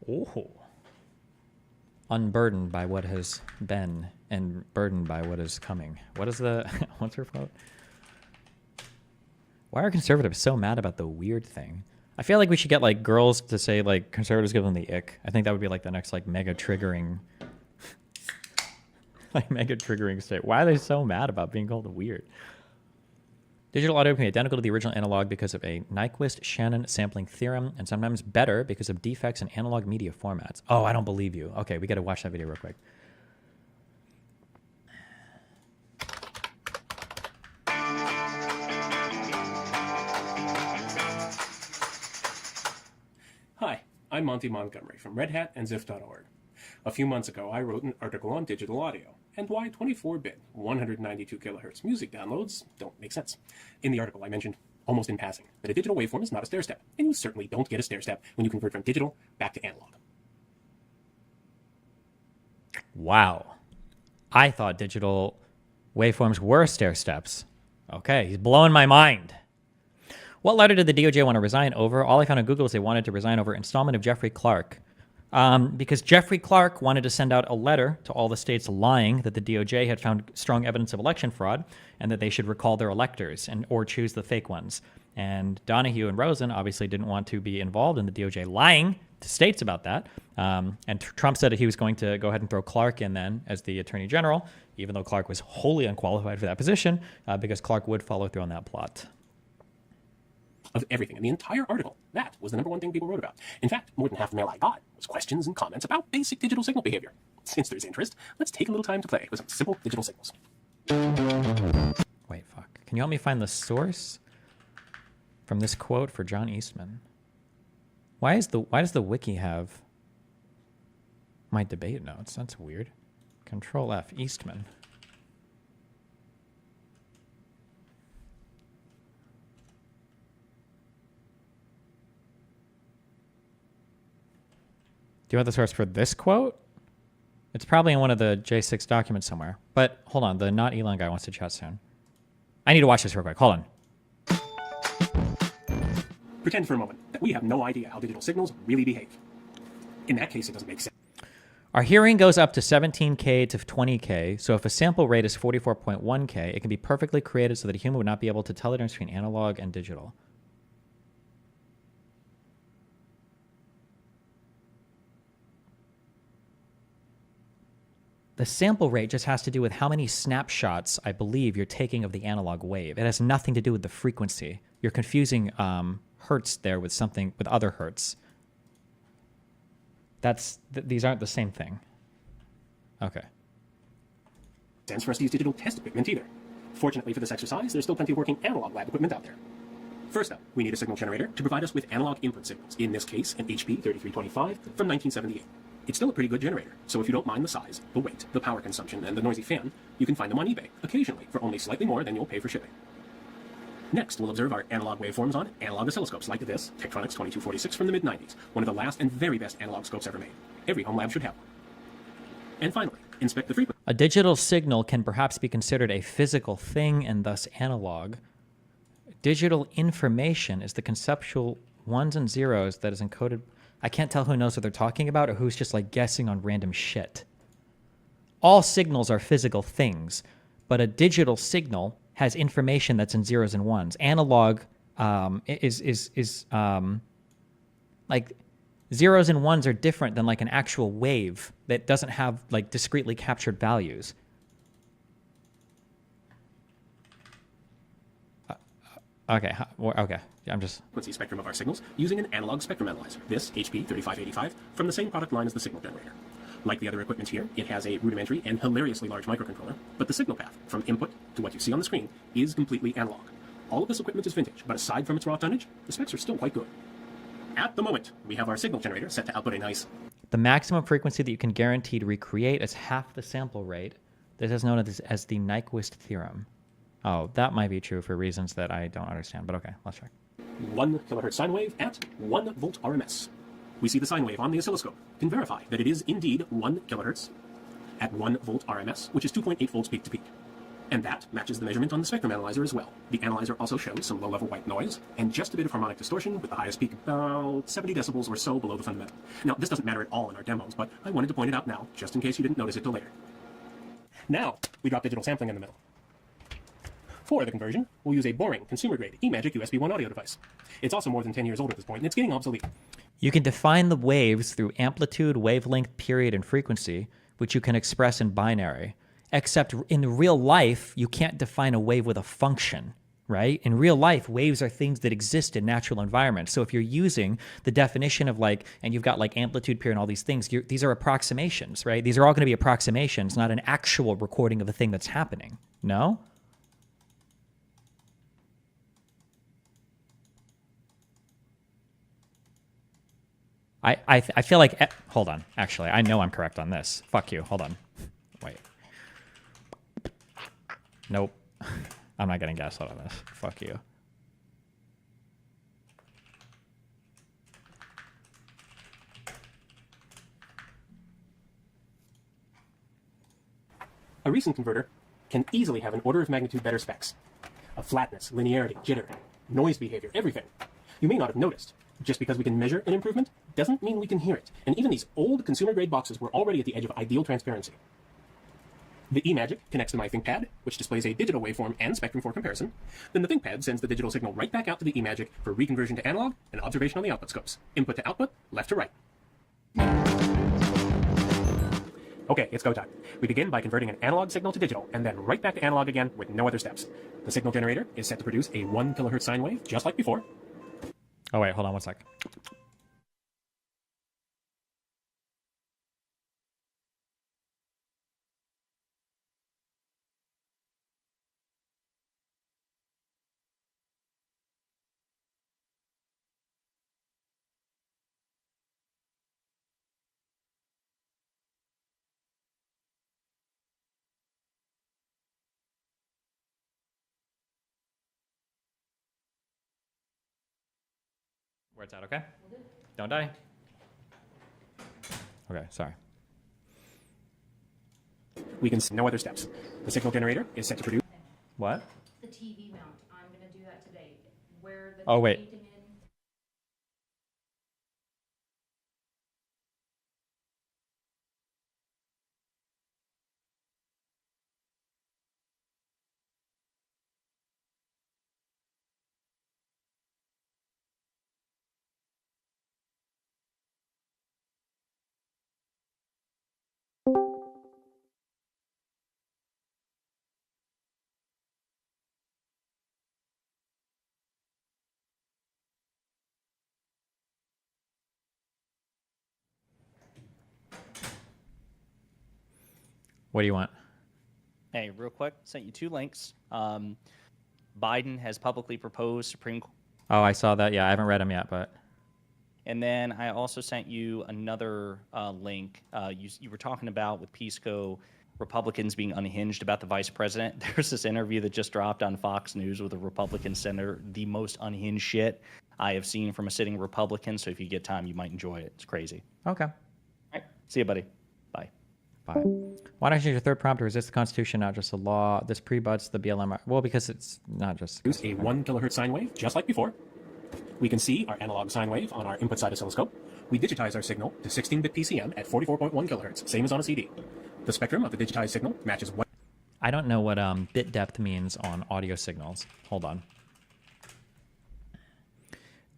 Oh. Unburdened by what has been and burdened by what is coming. What is the... what's her quote? Why are conservatives so mad about the weird thing? I feel like we should get, like, girls to say, like, conservatives give them the ick. I think that would be, like, the next, like, mega triggering... like, mega triggering state. Why are they so mad about being called weird? Digital audio can be identical to the original analog because of a Nyquist-Shannon sampling theorem, and sometimes better because of defects in analog media formats. Oh, I don't believe you. Okay, we got to watch that video real quick. Hi, I'm Monty Montgomery from Red Hat and Ziff.org. A few months ago, I wrote an article on digital audio and why 24-bit, 192 kilohertz music downloads don't make sense. In the article, I mentioned, almost in passing, that a digital waveform is not a stairstep, and you certainly don't get a stairstep when you convert from digital back to analog. Wow. I thought digital waveforms were stairsteps. Okay, he's blowing my mind. What letter did the DOJ want to resign over? All I found on Google is they wanted to resign over installment of Jeffrey Clark. Because Jeffrey Clark wanted to send out a letter to all the states lying that the DOJ had found strong evidence of election fraud and that they should recall their electors or choose the fake ones. And Donahue and Rosen obviously didn't want to be involved in the DOJ lying to states about that. And Trump said that he was going to go ahead and throw Clark in then as the attorney general, even though Clark was wholly unqualified for that position, because Clark would follow through on that plot. Of everything in the entire article. That was the number one thing people wrote about. In fact, more than half the mail I got was questions and comments about basic digital signal behavior. Since there's interest, let's take a little time to play with some simple digital signals. Wait, fuck. Can you help me find the source from this quote for John Eastman? Why does the wiki have my debate notes? That's weird. Control F, Eastman. Do you want the source for this quote? It's probably in one of the J6 documents somewhere. But hold on, the not Elon guy wants to chat soon. I need to watch this real quick. Hold on. Pretend for a moment that we have no idea how digital signals really behave. In that case, it doesn't make sense. Our hearing goes up to 17K to 20K, so if a sample rate is 44.1K, it can be perfectly created so that a human would not be able to tell the difference between analog and digital. The sample rate just has to do with how many snapshots, I believe, you're taking of the analog wave. It has nothing to do with the frequency. You're confusing hertz there with something, with other hertz. These aren't the same thing. Okay. Sense for us to use digital test equipment either. Fortunately for this exercise, there's still plenty of working analog lab equipment out there. First up, we need a signal generator to provide us with analog input signals. In this case, an HP 3325 from 1978. It's still a pretty good generator, so if you don't mind the size, the weight, the power consumption, and the noisy fan, you can find them on eBay, occasionally, for only slightly more than you'll pay for shipping. Next, we'll observe our analog waveforms on analog oscilloscopes like this, Tektronix 2246 from the mid-90s, one of the last and very best analog scopes ever made. Every home lab should have one. And finally, inspect the frequency. A digital signal can perhaps be considered a physical thing and thus analog. Digital information is the conceptual ones and zeros that is encoded. I can't tell who knows what they're talking about or who's just like guessing on random shit. All signals are physical things, but a digital signal has information that's in zeros and ones. Analog is like zeros and ones are different than like an actual wave that doesn't have like discretely captured values. Okay. I'm just... frequency spectrum of our signals using an analog spectrum analyzer, this HP 3585 from the same product line as the signal generator. Like the other equipment here, it has a rudimentary and hilariously large microcontroller, but the signal path from input to what you see on the screen is completely analog. All of this equipment is vintage, but aside from its raw tonnage, the specs are still quite good. At the moment, we have our signal generator set to output a nice... The maximum frequency that you can guarantee to recreate is half the sample rate. This is known as the Nyquist theorem. Oh, that might be true for reasons that I don't understand, but okay, let's check. 1 kilohertz sine wave at 1 volt RMS. We see the sine wave on the oscilloscope. Can verify that it is indeed 1 kilohertz at 1 volt RMS, which is 2.8 volts peak to peak. And that matches the measurement on the spectrum analyzer as well. The analyzer also shows some low-level white noise and just a bit of harmonic distortion with the highest peak about 70 decibels or so below the fundamental. Now, this doesn't matter at all in our demos, but I wanted to point it out now, just in case you didn't notice it till later. Now, we drop digital sampling in the middle. For the conversion, we'll use a boring, consumer-grade eMagic USB 1 audio device. It's also more than 10 years old at this point, and it's getting obsolete. You can define the waves through amplitude, wavelength, period, and frequency, which you can express in binary. Except in real life, you can't define a wave with a function, right? In real life, waves are things that exist in natural environments. So if you're using the definition of like, and you've got like amplitude, period, and all these things, these are approximations, right? These are all going to be approximations, not an actual recording of a thing that's happening. No? I feel like, hold on, actually, I know I'm correct on this. Fuck you, hold on. Wait. Nope. I'm not getting gaslit on this. Fuck you. A recent converter can easily have an order of magnitude better specs. Of flatness, linearity, jitter, noise behavior, everything. You may not have noticed. Just because we can measure an improvement doesn't mean we can hear it. And even these old consumer-grade boxes were already at the edge of ideal transparency. The eMagic connects to my ThinkPad, which displays a digital waveform and spectrum for comparison. Then the ThinkPad sends the digital signal right back out to the eMagic for reconversion to analog and observation on the output scopes. Input to output, left to right. Okay, it's go time. We begin by converting an analog signal to digital, and then right back to analog again with no other steps. The signal generator is set to produce a 1 kilohertz sine wave, just like before. Oh, wait, hold on one sec. Where it's at, okay? Don't die. Okay, sorry. We can see no other steps. The signal generator is set to produce. What? The TV mount. I'm going to do that today. Where the Oh, wait. painting in. What do you want? Hey, real quick, sent you 2 links. Biden has publicly proposed Supreme Court. Oh, I saw that. Yeah, I haven't read them yet, but. And then I also sent you another link. You were talking about with Pisco, Republicans being unhinged about the vice president. There's this interview that just dropped on Fox News with a Republican senator, the most unhinged shit I have seen from a sitting Republican. So if you get time, you might enjoy it. It's crazy. Okay. All right. See you, buddy. Bye. Bye. Why don't you use your third prompt to resist the Constitution, not just the law? This pre-butts the BLM. Well, because it's not just... Produce a 1 kilohertz sine wave, just like before. We can see our analog sine wave on our input side oscilloscope. We digitize our signal to 16-bit PCM at 44.1 kilohertz, same as on a CD. The spectrum of the digitized signal matches what... I don't know what bit depth means on audio signals. Hold on.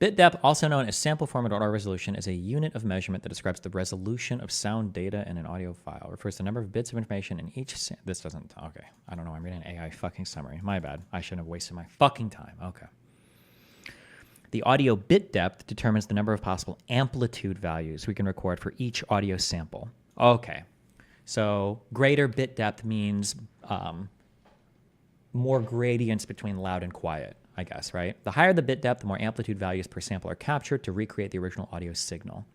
Bit depth, also known as sample format or resolution, is a unit of measurement that describes the resolution of sound data in an audio file. It refers to the number of bits of information in each... This doesn't... Okay. I don't know. I'm reading an AI fucking summary. My bad. I shouldn't have wasted my fucking time. Okay. The audio bit depth determines the number of possible amplitude values we can record for each audio sample. Okay. So greater bit depth means more gradients between loud and quiet, I guess, right? The higher the bit depth, the more amplitude values per sample are captured to recreate the original audio signal.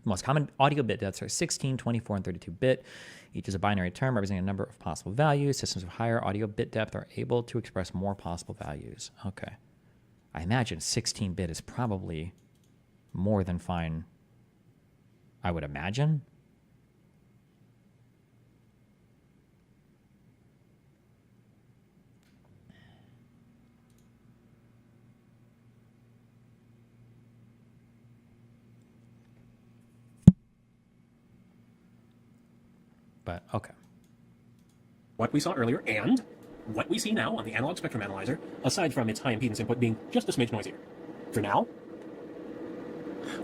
The most common audio bit depths are 16, 24, and 32 bit. Each is a binary term representing a number of possible values. Systems of higher audio bit depth are able to express more possible values. Okay. I imagine 16-bit is probably more than fine, I would imagine. but okay. What we saw earlier and what we see now on the analog spectrum analyzer, aside from its high impedance input being just a smidge noisier. For now,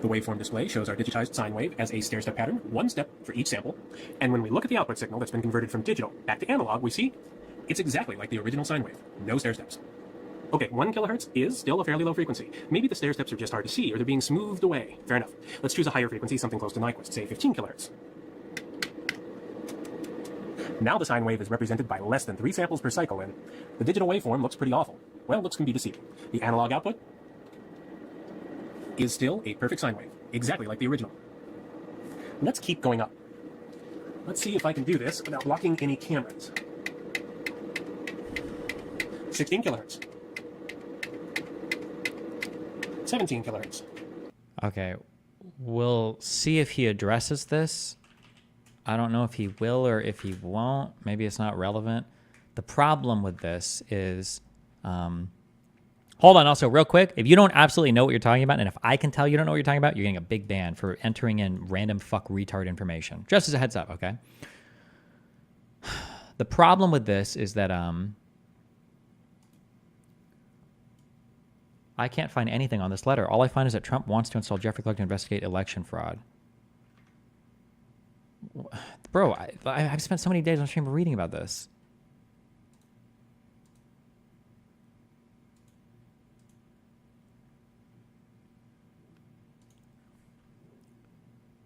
the waveform display shows our digitized sine wave as a stair-step pattern, one step for each sample, and when we look at the output signal that's been converted from digital back to analog, we see it's exactly like the original sine wave, no stair-steps. Okay, 1 kilohertz is still a fairly low frequency. Maybe the stair-steps are just hard to see, or they're being smoothed away. Fair enough. Let's choose a higher frequency, something close to Nyquist, say 15 kilohertz. Now the sine wave is represented by less than 3 samples per cycle, and the digital waveform looks pretty awful. Well, looks can be deceiving. The analog output is still a perfect sine wave, exactly like the original. Let's keep going up. Let's see if I can do this without blocking any cameras. 16 kilohertz. 17 kilohertz. Okay, we'll see if he addresses this. I don't know if he will or if he won't. Maybe it's not relevant. The problem with this is, hold on, also real quick, if you don't absolutely know what you're talking about, and if I can tell you don't know what you're talking about, you're getting a big ban for entering in random fuck retard information. Just as a heads up, okay? The problem with this is that I can't find anything on this letter. All I find is that Trump wants to install Jeffrey Clark to investigate election fraud. Bro, I've spent so many days on stream reading about this.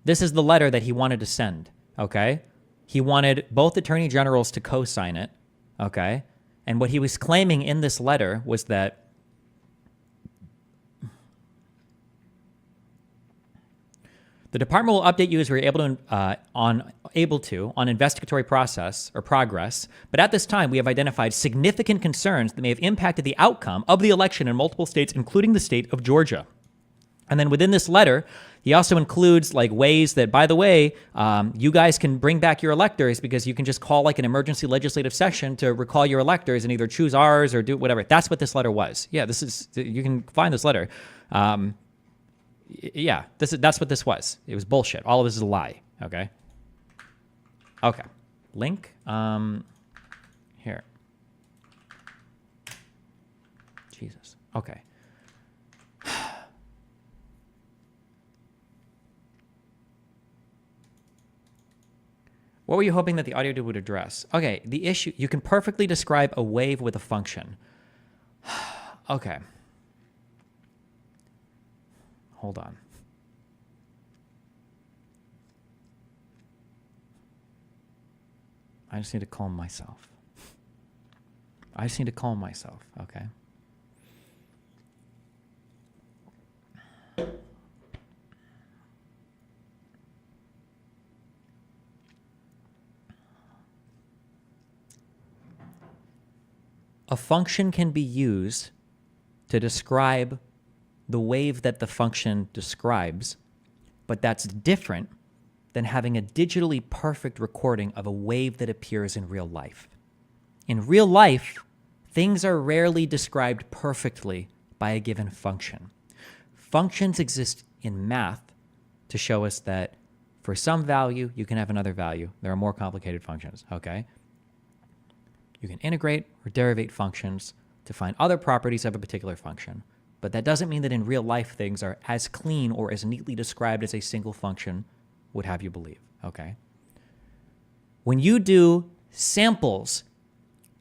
This is the letter that he wanted to send, okay? He wanted both attorney generals to co-sign it, okay? And what he was claiming in this letter was that the department will update you as we're able to on investigatory process or progress, but at this time we have identified significant concerns that may have impacted the outcome of the election in multiple states, including the state of Georgia. And then within this letter, he also includes like ways that, by the way, you guys can bring back your electors because you can just call like an emergency legislative session to recall your electors and either choose ours or do whatever. That's what this letter was. Yeah, you can find this letter. Yeah, that's what this was. It was bullshit. All of this is a lie. Okay. Okay. Link. Here. Jesus. Okay. What were you hoping that the audio would address? Okay, the issue, you can perfectly describe a wave with a function. Okay. Hold on. I just need to calm myself. Okay? A function can be used to describe the wave that the function describes, but that's different than having a digitally perfect recording of a wave that appears in real life. In real life, things are rarely described perfectly by a given function. Functions exist in math to show us that for some value, you can have another value. There are more complicated functions, okay? You can integrate or derivate functions to find other properties of a particular function. But that doesn't mean that in real life things are as clean or as neatly described as a single function would have you believe, okay? When you do samples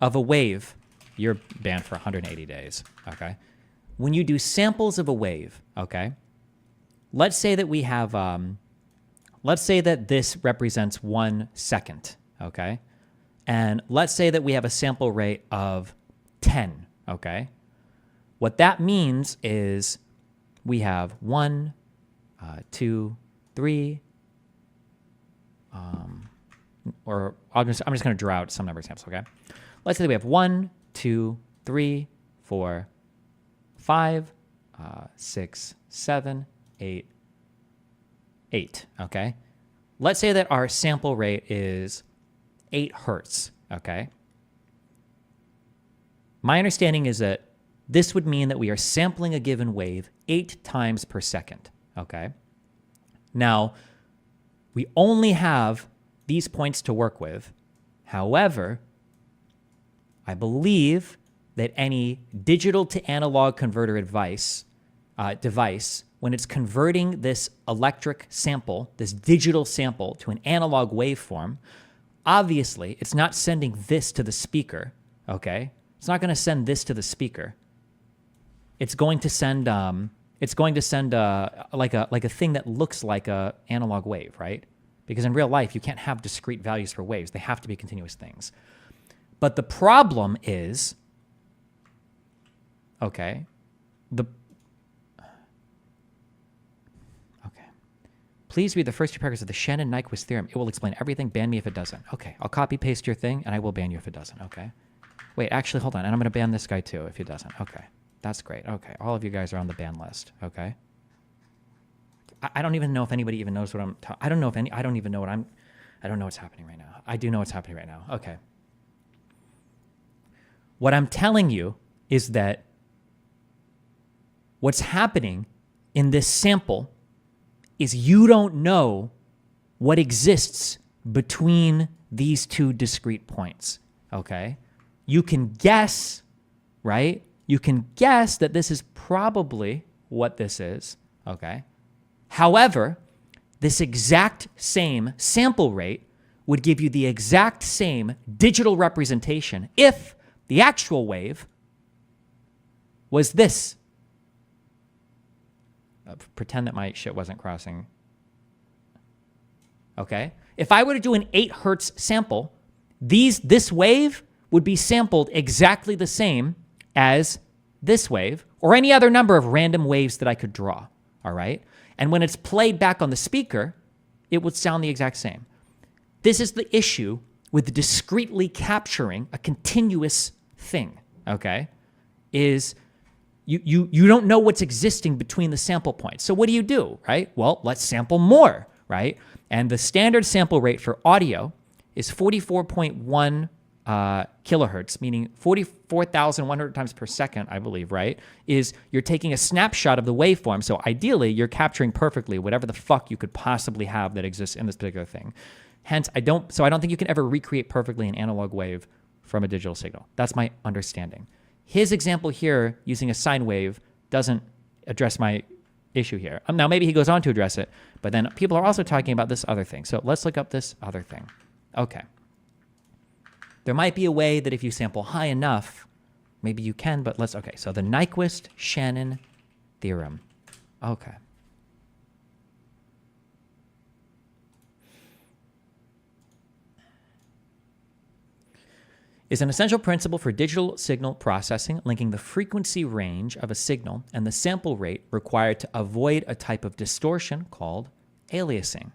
of a wave, you're banned for 180 days, okay? When you do samples of a wave, okay, let's say that we have, let's say that this represents 1 second, okay? And let's say that we have a sample rate of 10, okay? What that means is we have 1, 2, 3, or I'm just going to draw out some number of samples, okay? Let's say we have 1, 2, 3, 4, 5, 6, 7, 8, 8, okay? Let's say that our sample rate is 8 hertz, okay? My understanding is that this would mean that we are sampling a given wave 8 times per second, okay? Now, we only have these points to work with. However, I believe that any digital to analog converter device, when it's converting this electric sample, this digital sample, to an analog waveform, obviously it's not sending this to the speaker, okay? It's not going to send this to the speaker. It's going to send like a thing that looks like a analog wave, right? Because in real life, you can't have discrete values for waves. They have to be continuous things. But the problem is, okay, please read the first two paragraphs of the Shannon-Nyquist theorem. It will explain everything. Ban me if it doesn't. Okay, I'll copy paste your thing, and I will ban you if it doesn't. Okay. Wait, actually, hold on. And I'm going to ban this guy too if he doesn't. Okay, that's great. Okay, all of you guys are on the ban list. Okay. I don't even know if anybody even knows what I'm. I don't know if any. I don't even know what I'm. I don't know what's happening right now. I do know what's happening right now. Okay. What I'm telling you is that what's happening in this sample is you don't know what exists between these two discrete points, okay? You can guess, right? You can guess that this is probably what this is, okay? However, this exact same sample rate would give you the exact same digital representation if the actual wave was this. Pretend that my shit wasn't crossing. Okay? If I were to do an 8 hertz sample, this wave would be sampled exactly the same as this wave or any other number of random waves that I could draw. All right? And when it's played back on the speaker, it would sound the exact same. This is the issue with discretely capturing a continuous thing, okay? Is you don't know what's existing between the sample points. So what do, right? Well, let's sample more, right? And the standard sample rate for audio is 44.1 kilohertz, meaning 44,100 times per second, I believe, right? Is you're taking a snapshot of the waveform. So ideally, you're capturing perfectly whatever the fuck you could possibly have that exists in this particular thing. Hence, I don't think you can ever recreate perfectly an analog wave from a digital signal. That's my understanding. His example here, using a sine wave, doesn't address my issue here. Now, maybe he goes on to address it, but then people are also talking about this other thing. So let's look up this other thing. Okay. There might be a way that if you sample high enough, maybe you can, but okay. So the Nyquist-Shannon theorem. Okay. Is an essential principle for digital signal processing, linking the frequency range of a signal and the sample rate required to avoid a type of distortion called aliasing.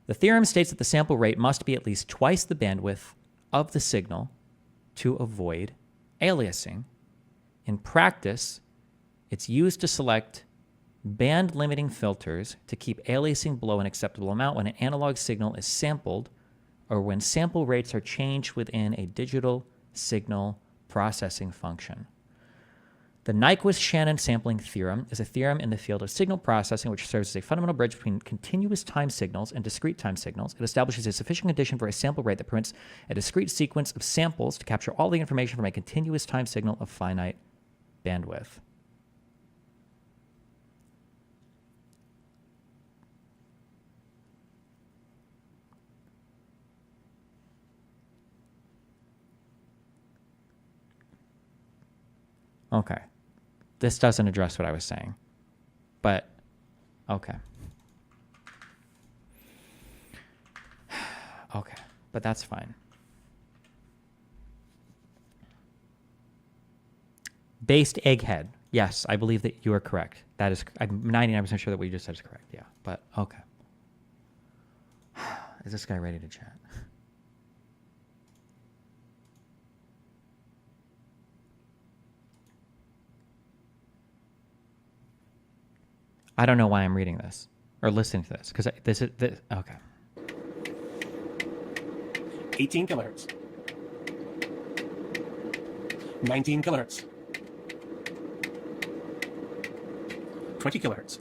The theorem states that the sample rate must be at least twice the bandwidth of the signal to avoid aliasing. In practice, it's used to select band-limiting filters to keep aliasing below an acceptable amount when an analog signal is sampled or when sample rates are changed within a digital signal processing function. The Nyquist-Shannon sampling theorem is a theorem in the field of signal processing which serves as a fundamental bridge between continuous time signals and discrete time signals. It establishes a sufficient condition for a sample rate that permits a discrete sequence of samples to capture all the information from a continuous time signal of finite bandwidth. Okay. This doesn't address what I was saying. But, okay. Okay. But that's fine. Based egghead. Yes, I believe that you are correct. That is, I'm 99% sure that what you just said is correct. Yeah. But, okay. Is this guy ready to chat? I don't know why I'm reading this or listening to this because this is okay. 18 kilohertz. 19 kilohertz. 20 kilohertz.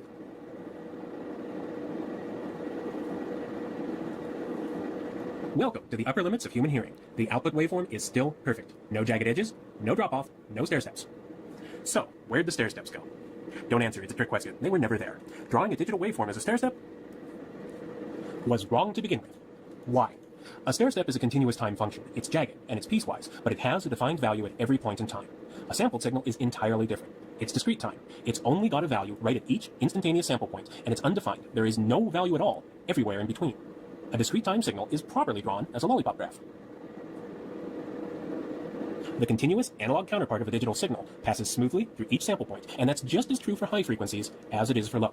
Welcome to the upper limits of human hearing. The output waveform is still perfect. No jagged edges, no drop-off, no stair steps. So, where'd the stair steps go? Don't answer, it's a trick question. They were never there. Drawing a digital waveform as a stair step was wrong to begin with. Why? A stair step is a continuous time function. It's jagged, and it's piecewise, but it has a defined value at every point in time. A sampled signal is entirely different. It's discrete time. It's only got a value right at each instantaneous sample point, and it's undefined. There is no value at all everywhere in between. A discrete time signal is properly drawn as a lollipop graph. The continuous analog counterpart of a digital signal passes smoothly through each sample point, and that's just as true for high frequencies as it is for low.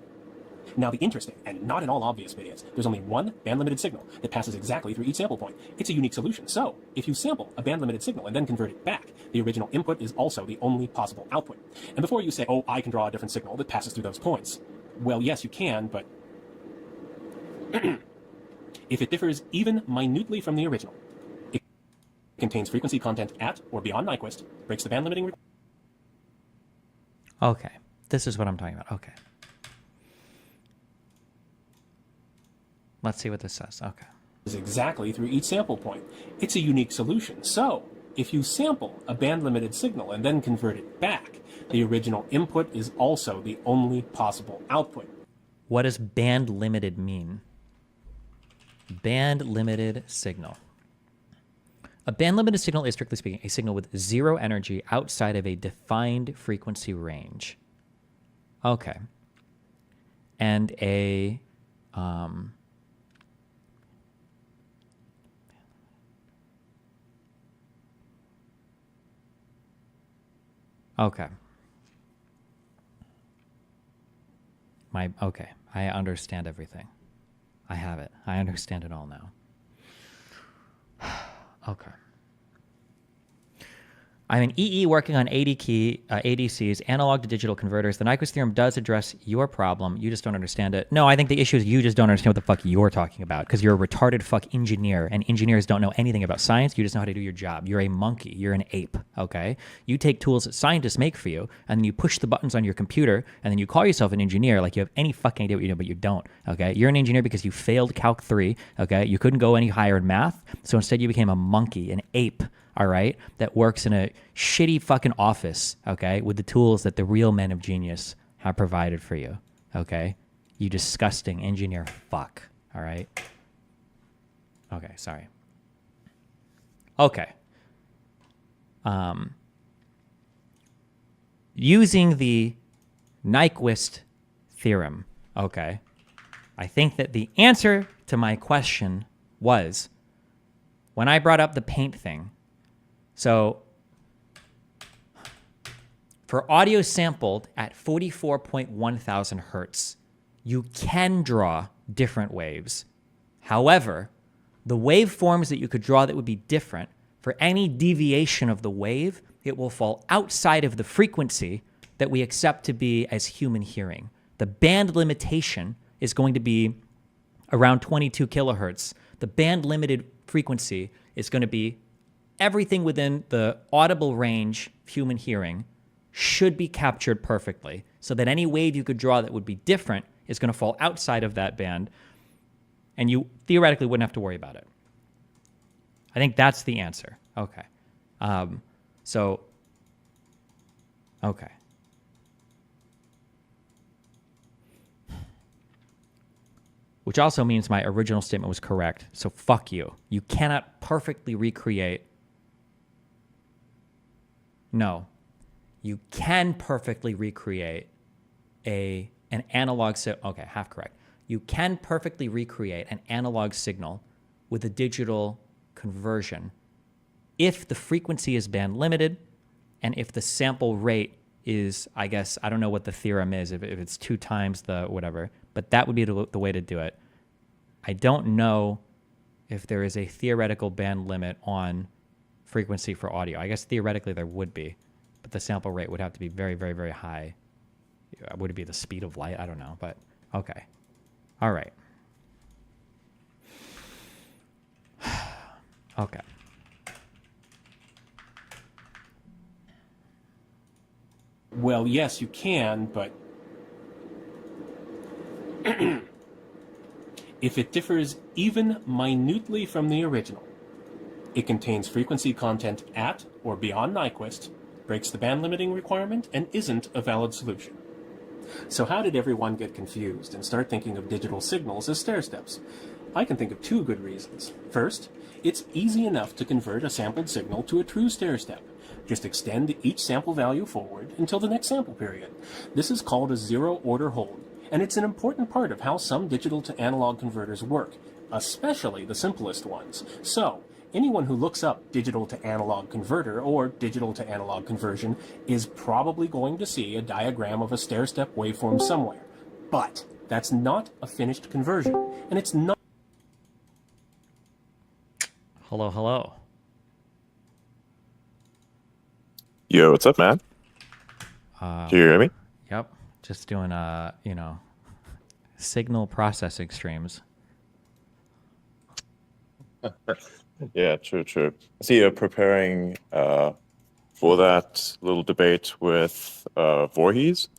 Now the interesting and not at all obvious bit is there's only one band-limited signal that passes exactly through each sample point. It's a unique solution. So if you sample a band-limited signal and then convert it back, the original input is also the only possible output. And before you say, oh, I can draw a different signal that passes through those points, well, yes, you can, but if it differs even minutely from the original, it contains frequency content at or beyond Nyquist, breaks the band limiting. Okay, this is what I'm talking about. Okay. Let's see what this says. Okay. Is exactly through each sample point. It's a unique solution. So if you sample a band limited signal and then convert it back, the original input is also the only possible output. What does band limited mean? Band limited signal. A band limited signal is, strictly speaking, a signal with zero energy outside of a defined frequency range. Okay. And a okay. Okay. I understand everything. I have it. I understand it all now. Okay. I'm an EE working on ADCs, analog to digital converters. The Nyquist theorem does address your problem. You just don't understand it. No, I think the issue is you just don't understand what the fuck you're talking about because you're a retarded fuck engineer, and engineers don't know anything about science. You just know how to do your job. You're a monkey. You're an ape, okay? You take tools that scientists make for you, and then you push the buttons on your computer, and then you call yourself an engineer like you have any fucking idea what you do, but you don't, okay? You're an engineer because you failed Calc 3, okay? You couldn't go any higher in math, so instead you became a monkey, an ape, all right, that works in a shitty fucking office, okay, with the tools that the real men of genius have provided for you, okay? You disgusting engineer fuck, all right? Okay, sorry. Okay. Using the Nyquist theorem, okay, I think that the answer to my question was when I brought up the paint thing. So for audio sampled at 44.1 thousand hertz, you can draw different waves. However, the waveforms that you could draw that would be different, for any deviation of the wave, it will fall outside of the frequency that we accept to be as human hearing. The band limitation is going to be around 22 kilohertz. The band limited frequency is going to be everything within the audible range of human hearing should be captured perfectly so that any wave you could draw that would be different is going to fall outside of that band, and you theoretically wouldn't have to worry about it. I think that's the answer. Okay. Okay. Which also means my original statement was correct. So fuck you. You cannot perfectly recreate. No. You can perfectly recreate an analog okay, half correct. You can perfectly recreate an analog signal with a digital conversion if the frequency is band limited and if the sample rate is, I guess, I don't know what the theorem is, if it's 2 times the whatever, but that would be the way to do it. I don't know if there is a theoretical band limit on frequency for audio. I guess theoretically there would be, but the sample rate would have to be very, very, very high. Would it be the speed of light? I don't know, but okay. All right. Okay. Well, yes, you can, but If it differs even minutely from the original, it contains frequency content at or beyond Nyquist, breaks the band limiting requirement, and isn't a valid solution. So how did everyone get confused and start thinking of digital signals as stairsteps? I can think of two good reasons. First, it's easy enough to convert a sampled signal to a true stairstep. Just extend each sample value forward until the next sample period. This is called a zero-order hold, and it's an important part of how some digital-to-analog converters work, especially the simplest ones. So, anyone who looks up digital-to-analog converter or digital-to-analog conversion is probably going to see a diagram of a stair-step waveform somewhere. But that's not a finished conversion, and it's not... Hello, hello. Yo, what's up, man? Can you hear me? Yep. Just doing, signal processing streams. Yeah, true. I see you're preparing for that little debate with Voorhees.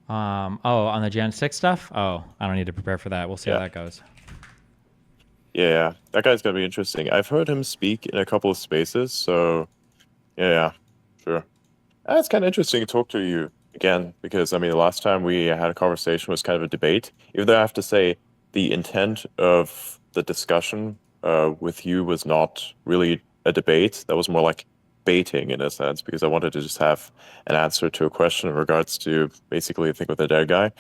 On the Gen 6 stuff? Oh, I don't need to prepare for that. We'll see how Yeah. that goes. Yeah, that guy's gonna be interesting. I've heard him speak in a couple of spaces, so yeah, sure. It's kind of interesting to talk to you again because I mean, the last time we had a conversation was kind of a debate. Even though I have to say the intent of the discussion with you was not really a debate. That was more like baiting in a sense because I wanted to just have an answer to a question in regards to basically a thing with the dead guy.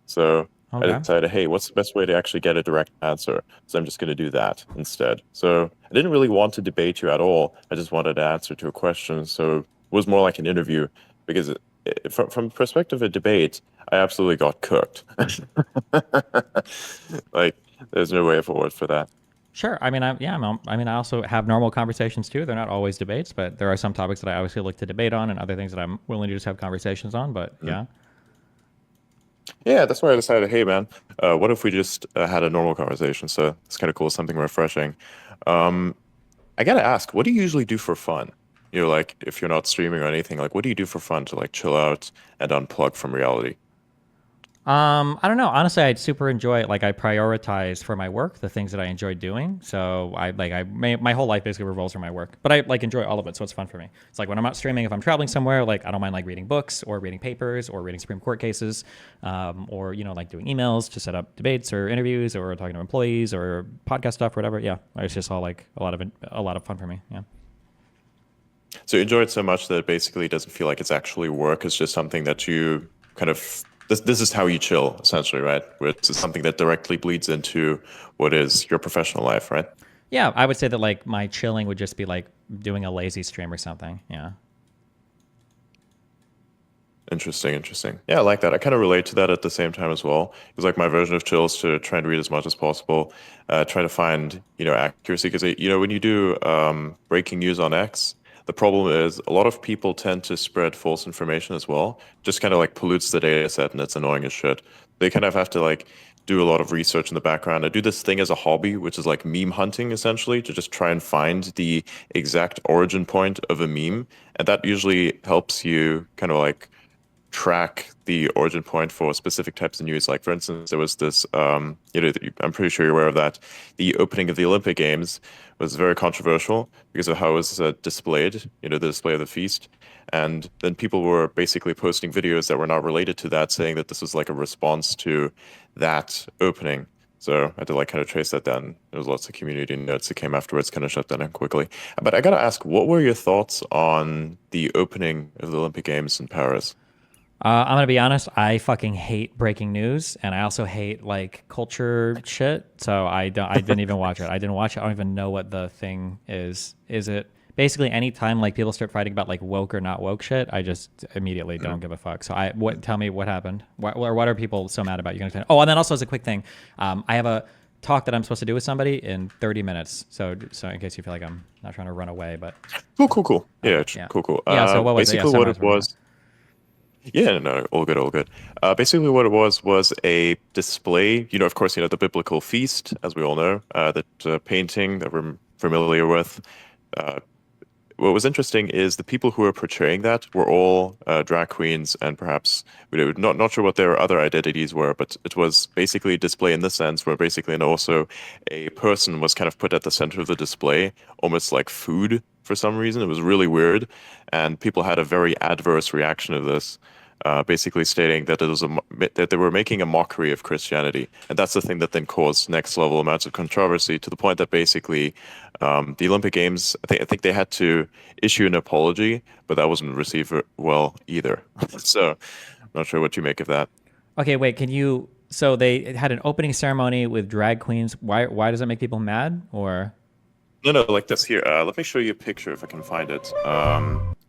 So I Okay. decided, hey, what's the best way to actually get a direct answer? So I'm just going to do that instead. So I didn't really want to debate you at all. I just wanted an answer to a question. So it was more like an interview because from the perspective of debate, I absolutely got cooked. Like, there's no way forward for that. Sure. I mean, I also have normal conversations too. They're not always debates, but there are some topics that I obviously look to debate on and other things that I'm willing to just have conversations on. But yeah. Yeah, that's why I decided, hey, man, what if we just had a normal conversation? So it's kind of cool, something refreshing. I gotta ask, what do you usually do for fun? You know, like if you're not streaming or anything, like what do you do for fun to like chill out and unplug from reality? I don't know. Honestly, I super enjoy it. Like I prioritize for my work the things that I enjoy doing. So my whole life basically revolves around my work, but I like enjoy all of it. So it's fun for me. It's like when I'm not streaming, if I'm traveling somewhere, like I don't mind like reading books or reading papers or reading Supreme Court cases, or like doing emails to set up debates or interviews or talking to employees or podcast stuff or whatever. Yeah, it's just all like a lot of fun for me. Yeah. So you enjoy it so much that it basically doesn't feel like it's actually work. It's just something that you kind of this is how you chill, essentially, right? Which is something that directly bleeds into what is your professional life, right? Yeah, I would say that like my chilling would just be like doing a lazy stream or something. Yeah. Interesting. Yeah, I like that. I kind of relate to that at the same time as well. It's like my version of chill is to try and read as much as possible, try to find, accuracy. Because, when you do breaking news on X, the problem is a lot of people tend to spread false information as well. Just kind of like pollutes the data set and it's annoying as shit. They kind of have to like do a lot of research in the background. I do this thing as a hobby, which is like meme hunting essentially, to just try and find the exact origin point of a meme. And that usually helps you kind of like track the origin point for specific types of news. Like, for instance, there was this, I'm pretty sure you're aware of that. The opening of the Olympic Games was very controversial because of how it was displayed, the display of the feast. And then people were basically posting videos that were not related to that, saying that this was like a response to that opening. So I had to like kind of trace that down. There was lots of community notes that came afterwards, kind of shut that down quickly. But I gotta ask, what were your thoughts on the opening of the Olympic Games in Paris? I'm gonna be honest. I fucking hate breaking news, and I also hate like culture shit. So I didn't even watch it. I didn't watch it. I don't even know what the thing is. Is it basically anytime like people start fighting about like woke or not woke shit? I just immediately don't give a fuck. So tell me what happened. What are people so mad about? You can Oh, and then also as a quick thing, I have a talk that I'm supposed to do with somebody in 30 minutes. So in case you feel like I'm not trying to run away, but Cool. Yeah, yeah. cool. Yeah. So what was it? Basically, Yeah, what it summarize was. Yeah, no, all good. Basically, what it was a display. Of course, the biblical feast, as we all know, that painting that we're familiar with. what was interesting is the people who were portraying that were all drag queens, and perhaps not sure what their other identities were, but it was basically a display in the sense where basically, and also a person was kind of put at the center of the display, almost like food for some reason. It was really weird, and people had a very adverse reaction to this. Basically stating that that they were making a mockery of Christianity, and that's the thing that then caused next level amounts of controversy to the point that basically the Olympic Games, I think they had to issue an apology, but that wasn't received well either. So I'm not sure what you make of that. Okay, wait, can you? So they had an opening ceremony with drag queens. Why does that make people mad? Or No, like this here. Let me show you a picture if I can find it.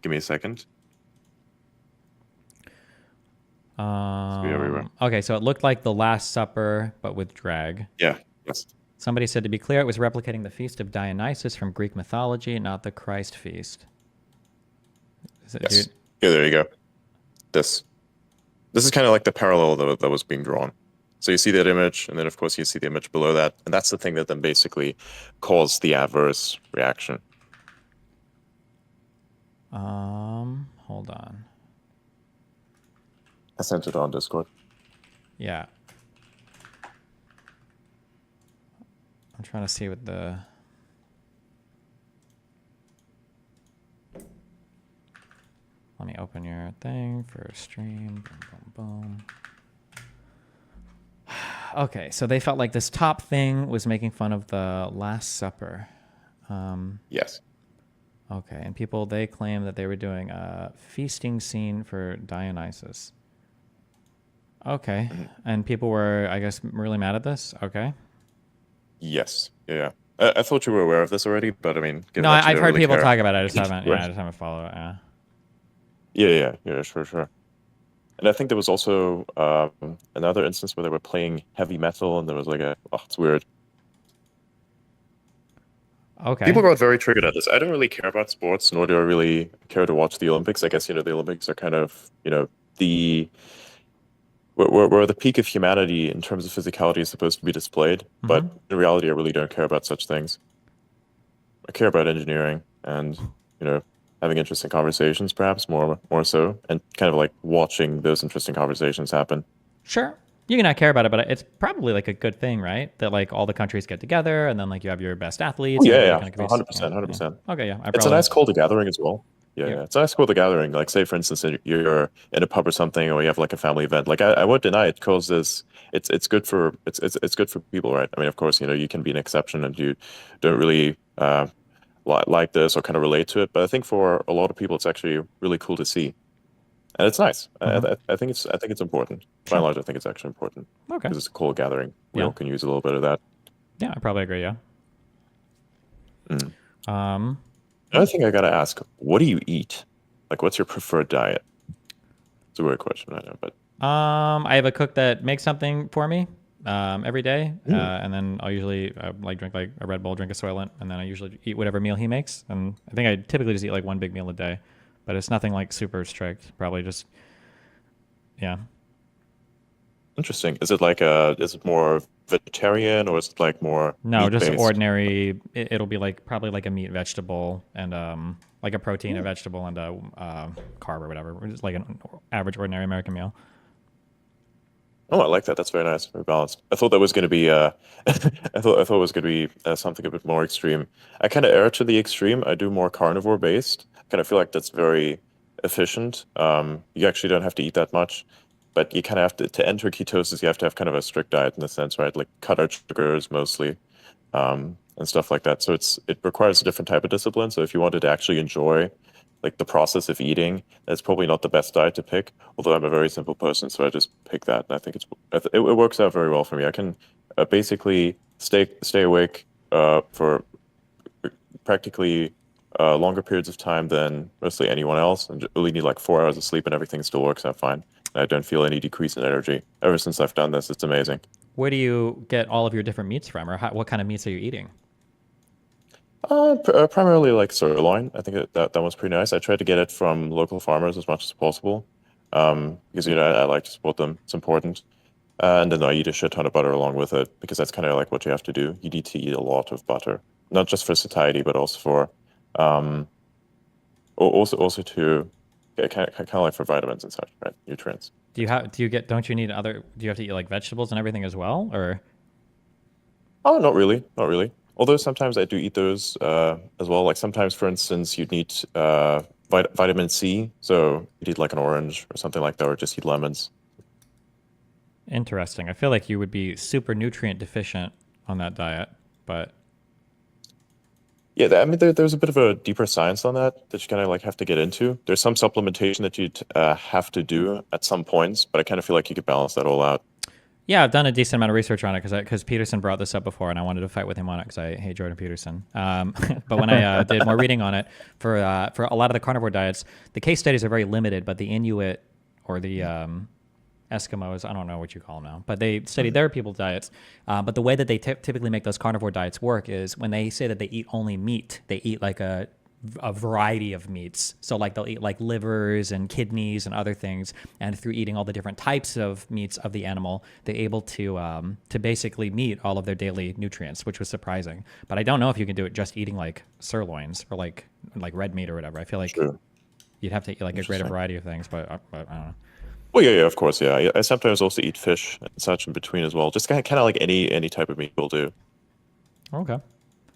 Give me a second. It's be everywhere. Okay, so it looked like the Last Supper, but with drag. Yeah. Yes. Somebody said, to be clear, it was replicating the feast of Dionysus from Greek mythology, not the Christ feast. Yes. Yeah, there you go. This is kind of like the parallel that was being drawn. So you see that image, and then of course you see the image below that, and that's the thing that then basically caused the adverse reaction. Hold on. I sent it on Discord. Yeah. I'm trying to see what the... Let me open your thing for stream. Boom, boom, boom. Okay, so they felt like this top thing was making fun of the Last Supper. Yes. Okay, and people, they claim that they were doing a feasting scene for Dionysus. Okay, and people were, I guess, really mad at this? Okay. Yes. Yeah. I thought you were aware of this already, but I mean, given No, that you I've don't heard really people care. talk about it. I just haven't, Right. I just haven't followed it, yeah. Yeah, sure. And I think there was also another instance where they were playing heavy metal, and there was like it's weird. Okay. People got very triggered at this. I don't really care about sports, nor do I really care to watch the Olympics. I guess, the Olympics are kind of, the where the peak of humanity in terms of physicality is supposed to be displayed. But in reality, I really don't care about such things. I care about engineering and, having interesting conversations, perhaps more so, and kind of like watching those interesting conversations happen. Sure. You can not care about it, but it's probably like a good thing, right? That like all the countries get together and then like you have your best athletes. Oh, and yeah, everybody kinda competes. 100%, Yeah, 100%. yeah. Okay, yeah. It's a nice call to gathering as well. Yeah. Yeah, it's a nice call to gathering. Like, say, for instance, you're in a pub or something, or you have like a family event. Like, I won't deny it causes it's good for it's good for people, right? I mean, of course, you can be an exception and you don't really like this or kind of relate to it, but I think for a lot of people, it's actually really cool to see, and it's nice. I think it's important. By and large, I think it's actually important. Okay. Because it's a cool gathering. We Yeah. all can use a little bit of that. Yeah, I probably agree, yeah. Another thing I gotta ask: what do you eat? Like, what's your preferred diet? It's a weird question, I know, but I have a cook that makes something for me every day, and then I'll usually like drink like a Red Bull, drink a Soylent, and then I usually eat whatever meal he makes. And I think I typically just eat like one big meal a day, but it's nothing like super strict. Probably just, yeah. interesting. Is it more vegetarian or is it like more No, just meat-based? ordinary. It'll be like probably like a meat, vegetable, and like a protein, a vegetable, and a carb or whatever. Just like an average ordinary American meal. Oh, I like that. That's very nice, very balanced. I thought that was going to be I thought it was going to be something a bit more extreme. I kind of err to the extreme. I do more carnivore based. Kind of feel like that's very efficient. You actually don't have to eat that much, but you kind of have to enter ketosis. You have to have kind of a strict diet in the sense, right? Like cut out sugars mostly, and stuff like that. So it requires a different type of discipline. So if you wanted to actually enjoy like the process of eating, that's probably not the best diet to pick. Although I'm a very simple person, so I just pick that, and I think it works out very well for me. I can basically stay awake for practically longer periods of time than mostly anyone else, and only need like 4 hours of sleep, and everything still works out fine. And I don't feel any decrease in energy. Ever since I've done this, it's amazing. Where do you get all of your different meats from, or what kind of meats are you eating? Primarily like sirloin. I think that one's pretty nice. I try to get it from local farmers as much as possible, because I like to support them. It's important. And then I eat a shit ton of butter along with it because that's kind of like what you have to do. You need to eat a lot of butter, not just for satiety, but also for Also to kind of like for vitamins and such, right? Nutrients. Don't you need do you have to eat like vegetables and everything as well? Or Oh, not really, not really. Although sometimes I do eat those as well. Like sometimes, for instance, you'd need vitamin C, so you'd eat like an orange or something like that, or just eat lemons. interesting. I feel like you would be super nutrient deficient on that diet, but Yeah, I mean, there's a bit of a deeper science on that you kind of like have to get into. There's some supplementation that you'd have to do at some points, but I kind of feel like you could balance that all out. yeah, I've done a decent amount of research on it because Peterson brought this up before, and I wanted to fight with him on it because I hate Jordan Peterson. But when I did more reading on it for a lot of the carnivore diets, the case studies are very limited. But the Inuit or the Eskimos, I don't know what you call them now, but they studied their people's diets. But the way that they typically make those carnivore diets work is when they say that they eat only meat, they eat like a variety of meats. So like they'll eat like livers and kidneys and other things, and through eating all the different types of meats of the animal, they're able to basically meet all of their daily nutrients, which was surprising. But I don't know if you can do it just eating like sirloins or like red meat or whatever. I feel like True. you'd have to eat like a greater variety of things, but I don't know. Well, yeah, of course, yeah. I sometimes also eat fish and such in between as well. Just kind of like any type of meat will do. Okay.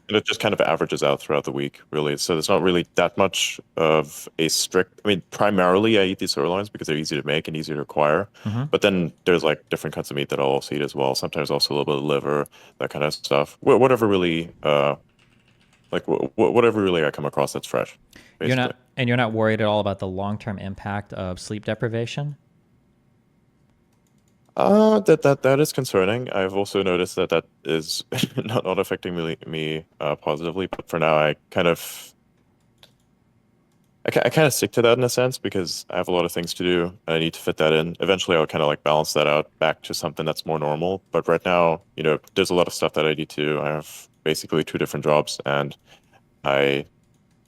And it just kind of averages out throughout the week, really. So there's not really that much of a strict. I mean, primarily I eat these sirloins because they're easy to make and easy to acquire. But then there's like different cuts of meat that I'll also eat as well. Sometimes also a little bit of liver, that kind of stuff. Whatever really, whatever really I come across that's fresh. Basically. You're not worried at all about the long-term impact of sleep deprivation? That is concerning. I've also noticed that is not affecting me positively. But for now, I kind of stick to that in a sense because I have a lot of things to do and I need to fit that in. Eventually, I'll kind of like balance that out back to something that's more normal. But right now, there's a lot of stuff that I need to do. I have basically 2 different jobs, and I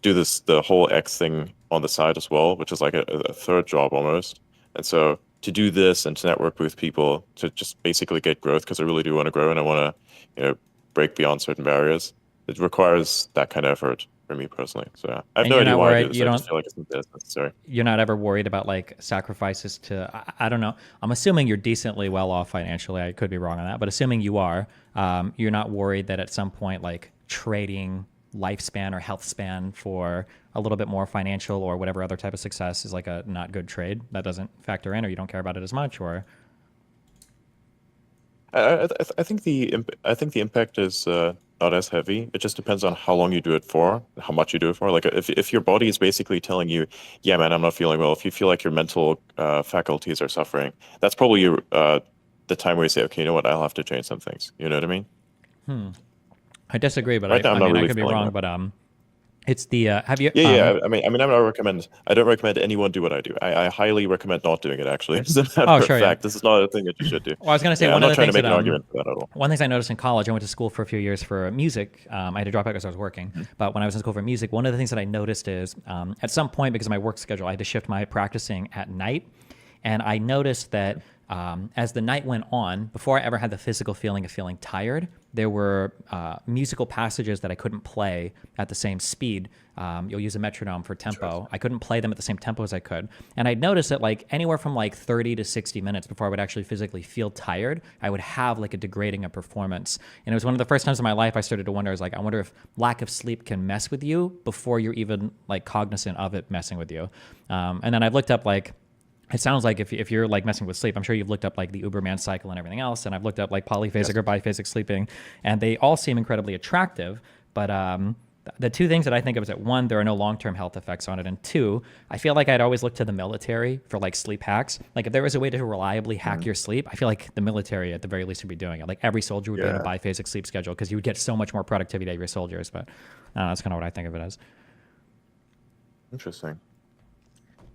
do the whole X thing on the side as well, which is like a third job almost. And so to do this and to network with people to just basically get growth, because I really do want to grow and I want to, break beyond certain barriers. It requires that kind of effort for me personally. So yeah, I have And no you're idea not why I worried- do this. you I don't- just feel like it's necessary. You're not ever worried about like sacrifices to I don't know. I'm assuming you're decently well off financially. I could be wrong on that, but assuming you are, you're not worried that at some point like trading lifespan or health span for a little bit more financial or whatever other type of success is like a not good trade that doesn't factor in, or you don't care about it as much, or I think the impact is not as heavy. It just depends on how long you do it for, how much you do it for. Like if your body is basically telling you, yeah, man, I'm not feeling well. If you feel like your mental faculties are suffering, that's probably the time where you say, okay, you know what, I'll have to change some things. You know what I mean? I disagree, but Right now, I'm not I really could be feeling wrong, that. but it's the have you Yeah. I don't recommend anyone do what I do. I highly recommend not doing it. Actually, as a matter Oh, of sure, yeah. fact, this is not a thing that you should do. Well, I was going to say Yeah, one I'm of not the trying to things make that an argument for that at all. one of the things I noticed in college, I went to school for a few years for music. I had to drop out because I was working. But when I was in school for music, one of the things that I noticed is at some point, because of my work schedule, I had to shift my practicing at night. And I noticed that as the night went on, before I ever had the physical feeling of feeling tired, there were musical passages that I couldn't play at the same speed. You'll use a metronome for tempo. I couldn't play them at the same tempo as I could. And I'd noticed that like anywhere from like 30 to 60 minutes before I would actually physically feel tired, I would have like a degrading of performance. And it was one of the first times in my life I started to wonder, I was like, I wonder if lack of sleep can mess with you before you're even like cognizant of it messing with you. And then I've looked up like, it sounds like if you're like messing with sleep, I'm sure you've looked up like the Uberman cycle and everything else. And I've looked up like polyphasic or biphasic sleeping, and they all seem incredibly attractive. But the two things that I think of is that one, there are no long-term health effects on it. And two, I feel like I'd always look to the military for like sleep hacks. Like if there was a way to reliably hack your sleep, I feel like the military at the very least would be doing it. Like every soldier would be on a biphasic sleep schedule because you would get so much more productivity out of your soldiers. But that's kind of what I think of it as. Interesting.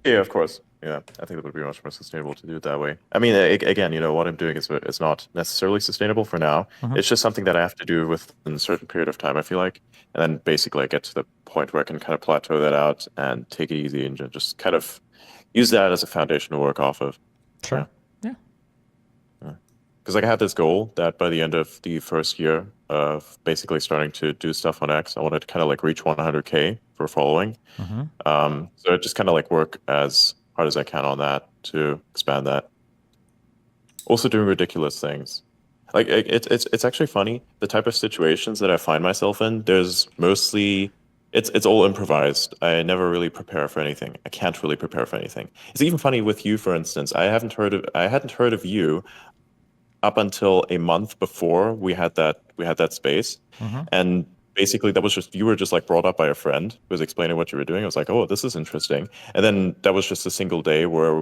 Yeah, of course. Yeah, I think it would be much more sustainable to do it that way. I mean, again, what I'm doing is not necessarily sustainable for now. It's just something that I have to do within a certain period of time, I feel like. And then basically I get to the point where I can kind of plateau that out and take it easy and just kind of use that as a foundation to work off of. Sure. Yeah. Because like I had this goal that by the end of the first year of basically starting to do stuff on X, I wanted to kind of like reach 100K for following. Mhm. So I just kind of like work as hard as I can on that to expand that. Also doing ridiculous things. Like it's actually funny. The type of situations that I find myself in, there's mostly it's all improvised. I never really prepare for anything. I can't really prepare for anything. It's even funny with you, for instance. I hadn't heard of you up until a month before we had that space. Mhm. And basically that was just you were just like brought up by a friend who was explaining what you were doing. I was like, oh, this is interesting. And then that was just a single day where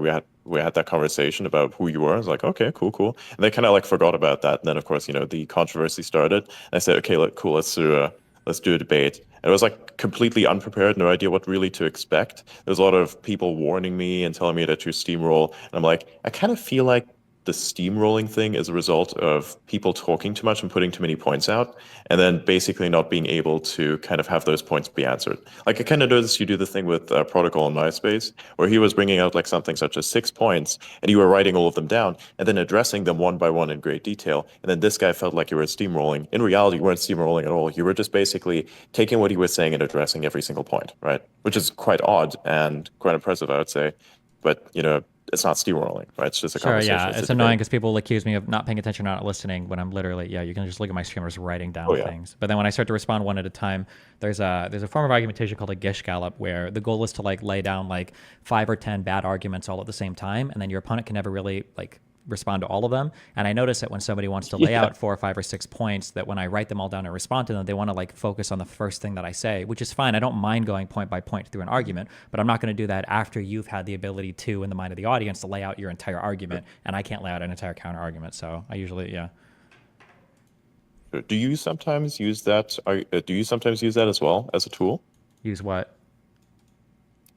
we had that conversation about who you were. I was like, okay, cool, cool. And they kind of like forgot about that. And then of course, the controversy started. And I said, okay, look, cool, let's do a debate. And it was like completely unprepared, no idea what really to expect. There's a lot of people warning me and telling me that you steamroll. And I'm like, I kind of feel like the steamrolling thing is a result of people talking too much and putting too many points out, and then basically not being able to kind of have those points be answered. Like I kind of noticed you do the thing with Protocol on MySpace, where he was bringing out like something such as 6 points, and you were writing all of them down and then addressing them one by one in great detail. And then this guy felt like you were steamrolling. In reality, you weren't steamrolling at all. You were just basically taking what he was saying and addressing every single point, right? Which is quite odd and quite impressive, I would say. But it's not steamrolling, right? It's just a Sure, conversation. yeah. It's a It's annoying debate. because people will accuse me of not paying attention, not listening when I'm literally, yeah, you can just look at my stream, I'm just writing down Oh, yeah. things. But then when I start to respond one at a time, there's a form of argumentation called a Gish Gallop where the goal is to like lay down like 5 or 10 bad arguments all at the same time, and then your opponent can never really like respond to all of them. And I notice that when somebody wants to lay Yeah. out 4 or 5 or 6 points, that when I write them all down and respond to them, they want to like focus on the first thing that I say, which is fine. I don't mind going point by point through an argument, but I'm not going to do that after you've had the ability to, in the mind of the audience, to lay out your entire argument, and I can't lay out an entire counter argument. So I usually, yeah. Do you sometimes use that? Do you sometimes use that as well as a tool? Use what?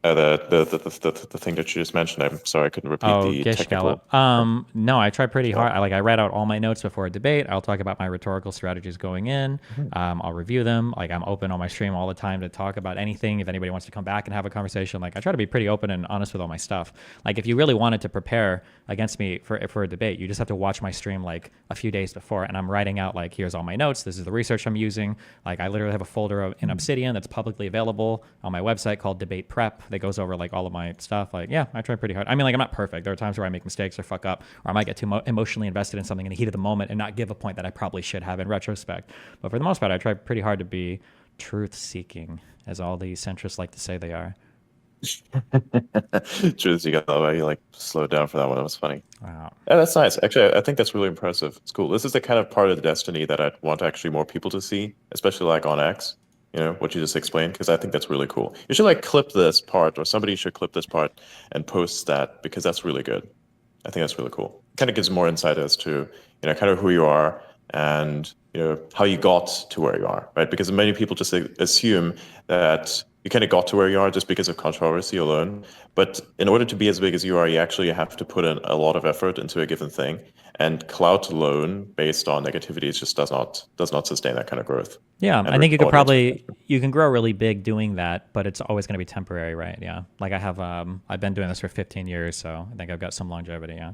The thing that you just mentioned. I'm sorry, I couldn't repeat Oh, the Gish technical. Gallop. No, I try pretty No. hard. I write out all my notes before a debate. I'll talk about my rhetorical strategies going in. I'll review them. Like I'm open on my stream all the time to talk about anything. If anybody wants to come back and have a conversation, like I try to be pretty open and honest with all my stuff. Like if you really wanted to prepare against me for a debate, you just have to watch my stream like a few days before, and I'm writing out like here's all my notes. This is the research I'm using. Like I literally have a folder in Obsidian that's publicly available on my website called Debate Prep that goes over like all of my stuff. Like, yeah, I try pretty hard. I mean, like, I'm not perfect. There are times where I make mistakes or fuck up, or I might get too emotionally invested in something in the heat of the moment and not give a point that I probably should have in retrospect. But for the most part, I try pretty hard to be truth-seeking, as all the centrists like to say they are. Truth, you got that way. You like slowed down for that one. That was funny. Wow. Yeah, that's nice. Actually, I think that's really impressive. It's cool. This is the kind of part of the destiny that I want actually more people to see, especially like on X. What you just explained, because I think that's really cool. You should like clip this part, or somebody should clip this part and post that, because that's really good. I think that's really cool. Kind of gives more insight as to, kind of who you are and, how you got to where you are, right? Because many people just assume that you kind of got to where you are just because of controversy alone. But in order to be as big as you are, you actually have to put in a lot of effort into a given thing. And clout alone, based on negativity, just does not sustain that kind of growth. Yeah, And I think audience. you can grow really big doing that, but it's always going to be temporary, right? Yeah. Like I've been doing this for 15 years, so I think I've got some longevity, yeah.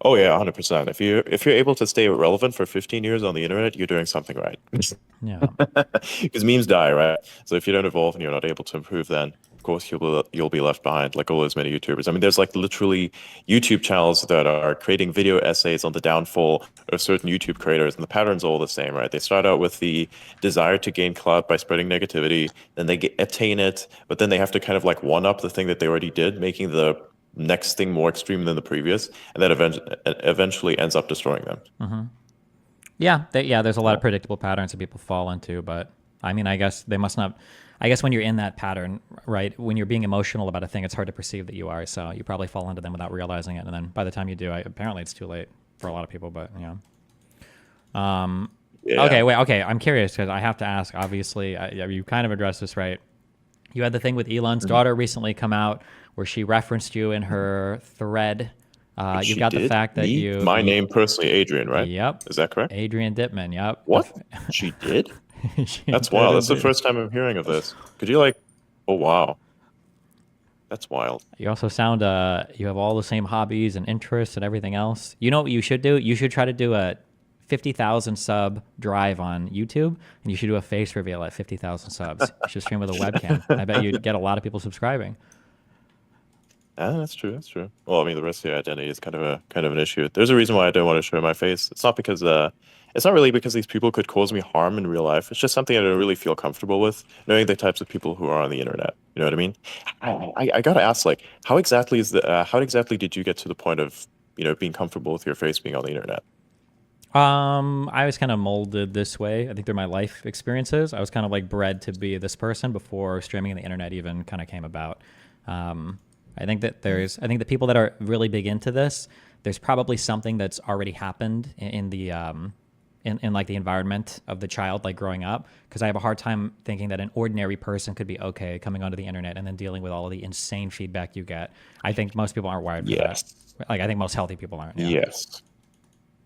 Oh yeah, 100%. If you're able to stay relevant for 15 years on the internet, you're doing something right. Yeah. Because memes die, right? So if you don't evolve and you're not able to improve, then of course you'll be left behind, like all those many YouTubers. I mean, there's like literally YouTube channels that are creating video essays on the downfall of certain YouTube creators, and the pattern's all the same, right? They start out with the desire to gain clout by spreading negativity, then they attain it, but then they have to kind of like one up the thing that they already did, making the next thing more extreme than the previous, and that eventually ends up destroying them. Yeah, there's a lot of predictable patterns that people fall into, but I mean, I guess they must not. I guess when you're in that pattern, right, when you're being emotional about a thing, it's hard to perceive that you are. So you probably fall into them without realizing it, and then by the time you do, apparently it's too late for a lot of people. But yeah. Yeah. Okay. I'm curious because I have to ask. Obviously, you kind of addressed this, right? You had the thing with Elon's daughter recently come out where she referenced you in her thread. She You've got the did? fact that Me? My name personally, Adrian, right? Yep. Is that correct? Adrian Dittman. Yep. What? She did? She That's did wild. That's the indeed. first time I'm hearing of this. Could you like? Oh wow, that's wild. You also sound you have all the same hobbies and interests and everything else. You know what you should do? You should try to do a 50,000 sub drive on YouTube, and you should do a face reveal at 50,000 subs. You should stream with a webcam. I bet you'd get a lot of people subscribing. That's true. That's true. Well, I mean, the rest of the identity is kind of an issue. There's a reason why I don't want to show my face. It's not because it's not really because these people could cause me harm in real life. It's just something I don't really feel comfortable with, knowing the types of people who are on the internet. You know what I mean? I gotta ask, like, how exactly did you get to the point of, being comfortable with your face being on the internet? I was kind of molded this way. I think through my life experiences, I was kind of like bred to be this person before streaming on the internet even kind of came about. I think that the people that are really big into this, there's probably something that's already happened in the in like the environment of the child, like growing up. Because I have a hard time thinking that an ordinary person could be okay coming onto the internet and then dealing with all of the insane feedback you get. I think most people aren't wired for that. Like, I think most healthy people aren't. Yeah. Yes.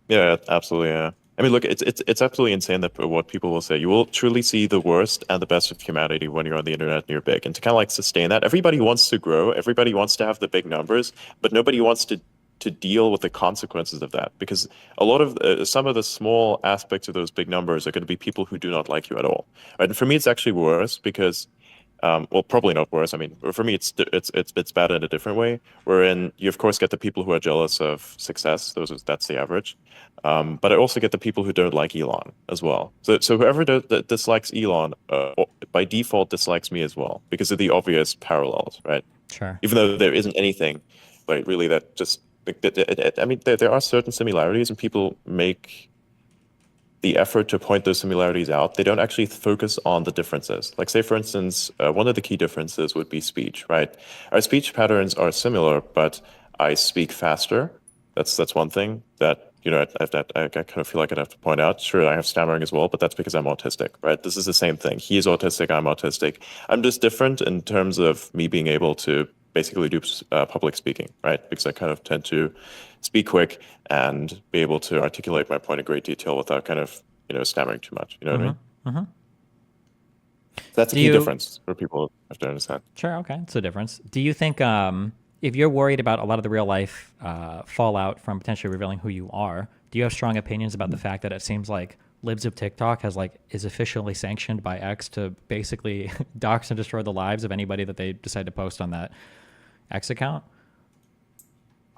Yeah, absolutely. Yeah. I mean, look, it's absolutely insane that what people will say. You will truly see the worst and the best of humanity when you're on the internet and you're big. And to kind of like sustain that, everybody wants to grow, everybody wants to have the big numbers, but nobody wants to deal with the consequences of that, because a lot of some of the small aspects of those big numbers are going to be people who do not like you at all. Right? And for me, it's actually worse because. Well, probably not worse. I mean, for me, it's bad in a different way. Wherein you, of course, get the people who are jealous of success. That's the average. But I also get the people who don't like Elon as well. So whoever dislikes Elon, by default dislikes me as well, because of the obvious parallels, right? Sure. Even though there isn't anything, like, really that just. I mean, there are certain similarities, and people make the effort to point those similarities out. They don't actually focus on the differences. Like, say, for instance, one of the key differences would be speech, right? Our speech patterns are similar, but I speak faster. That's one thing that, I kind of feel like I'd have to point out. Sure, I have stammering as well, but that's because I'm autistic, right? This is the same thing. He is autistic, I'm autistic. I'm just different in terms of me being able to basically do public speaking, right? Because I kind of tend to speak quick and be able to articulate my point in great detail without kind of, stammering too much. You know what I mean? Mm-hmm. That's a key difference for people have to understand. Sure, okay, it's a difference. Do you think if you're worried about a lot of the real life fallout from potentially revealing who you are, do you have strong opinions about the fact that it seems like Libs of TikTok is officially sanctioned by X to basically dox and destroy the lives of anybody that they decide to post on that X account?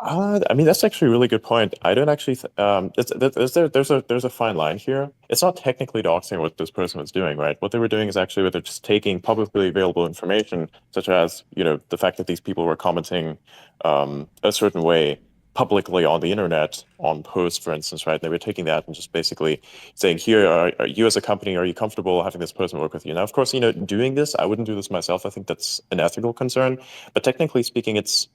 I mean, that's actually a really good point. I don't actually. There's a fine line here. It's not technically doxing what this person was doing, right? What they were doing is actually they're just taking publicly available information, such as the fact that these people were commenting a certain way publicly on the internet on posts, for instance, right? They were taking that and just basically saying, "Here, are you as a company, are you comfortable having this person work with you?" Now, of course, doing this, I wouldn't do this myself. I think that's an ethical concern, but technically speaking, it's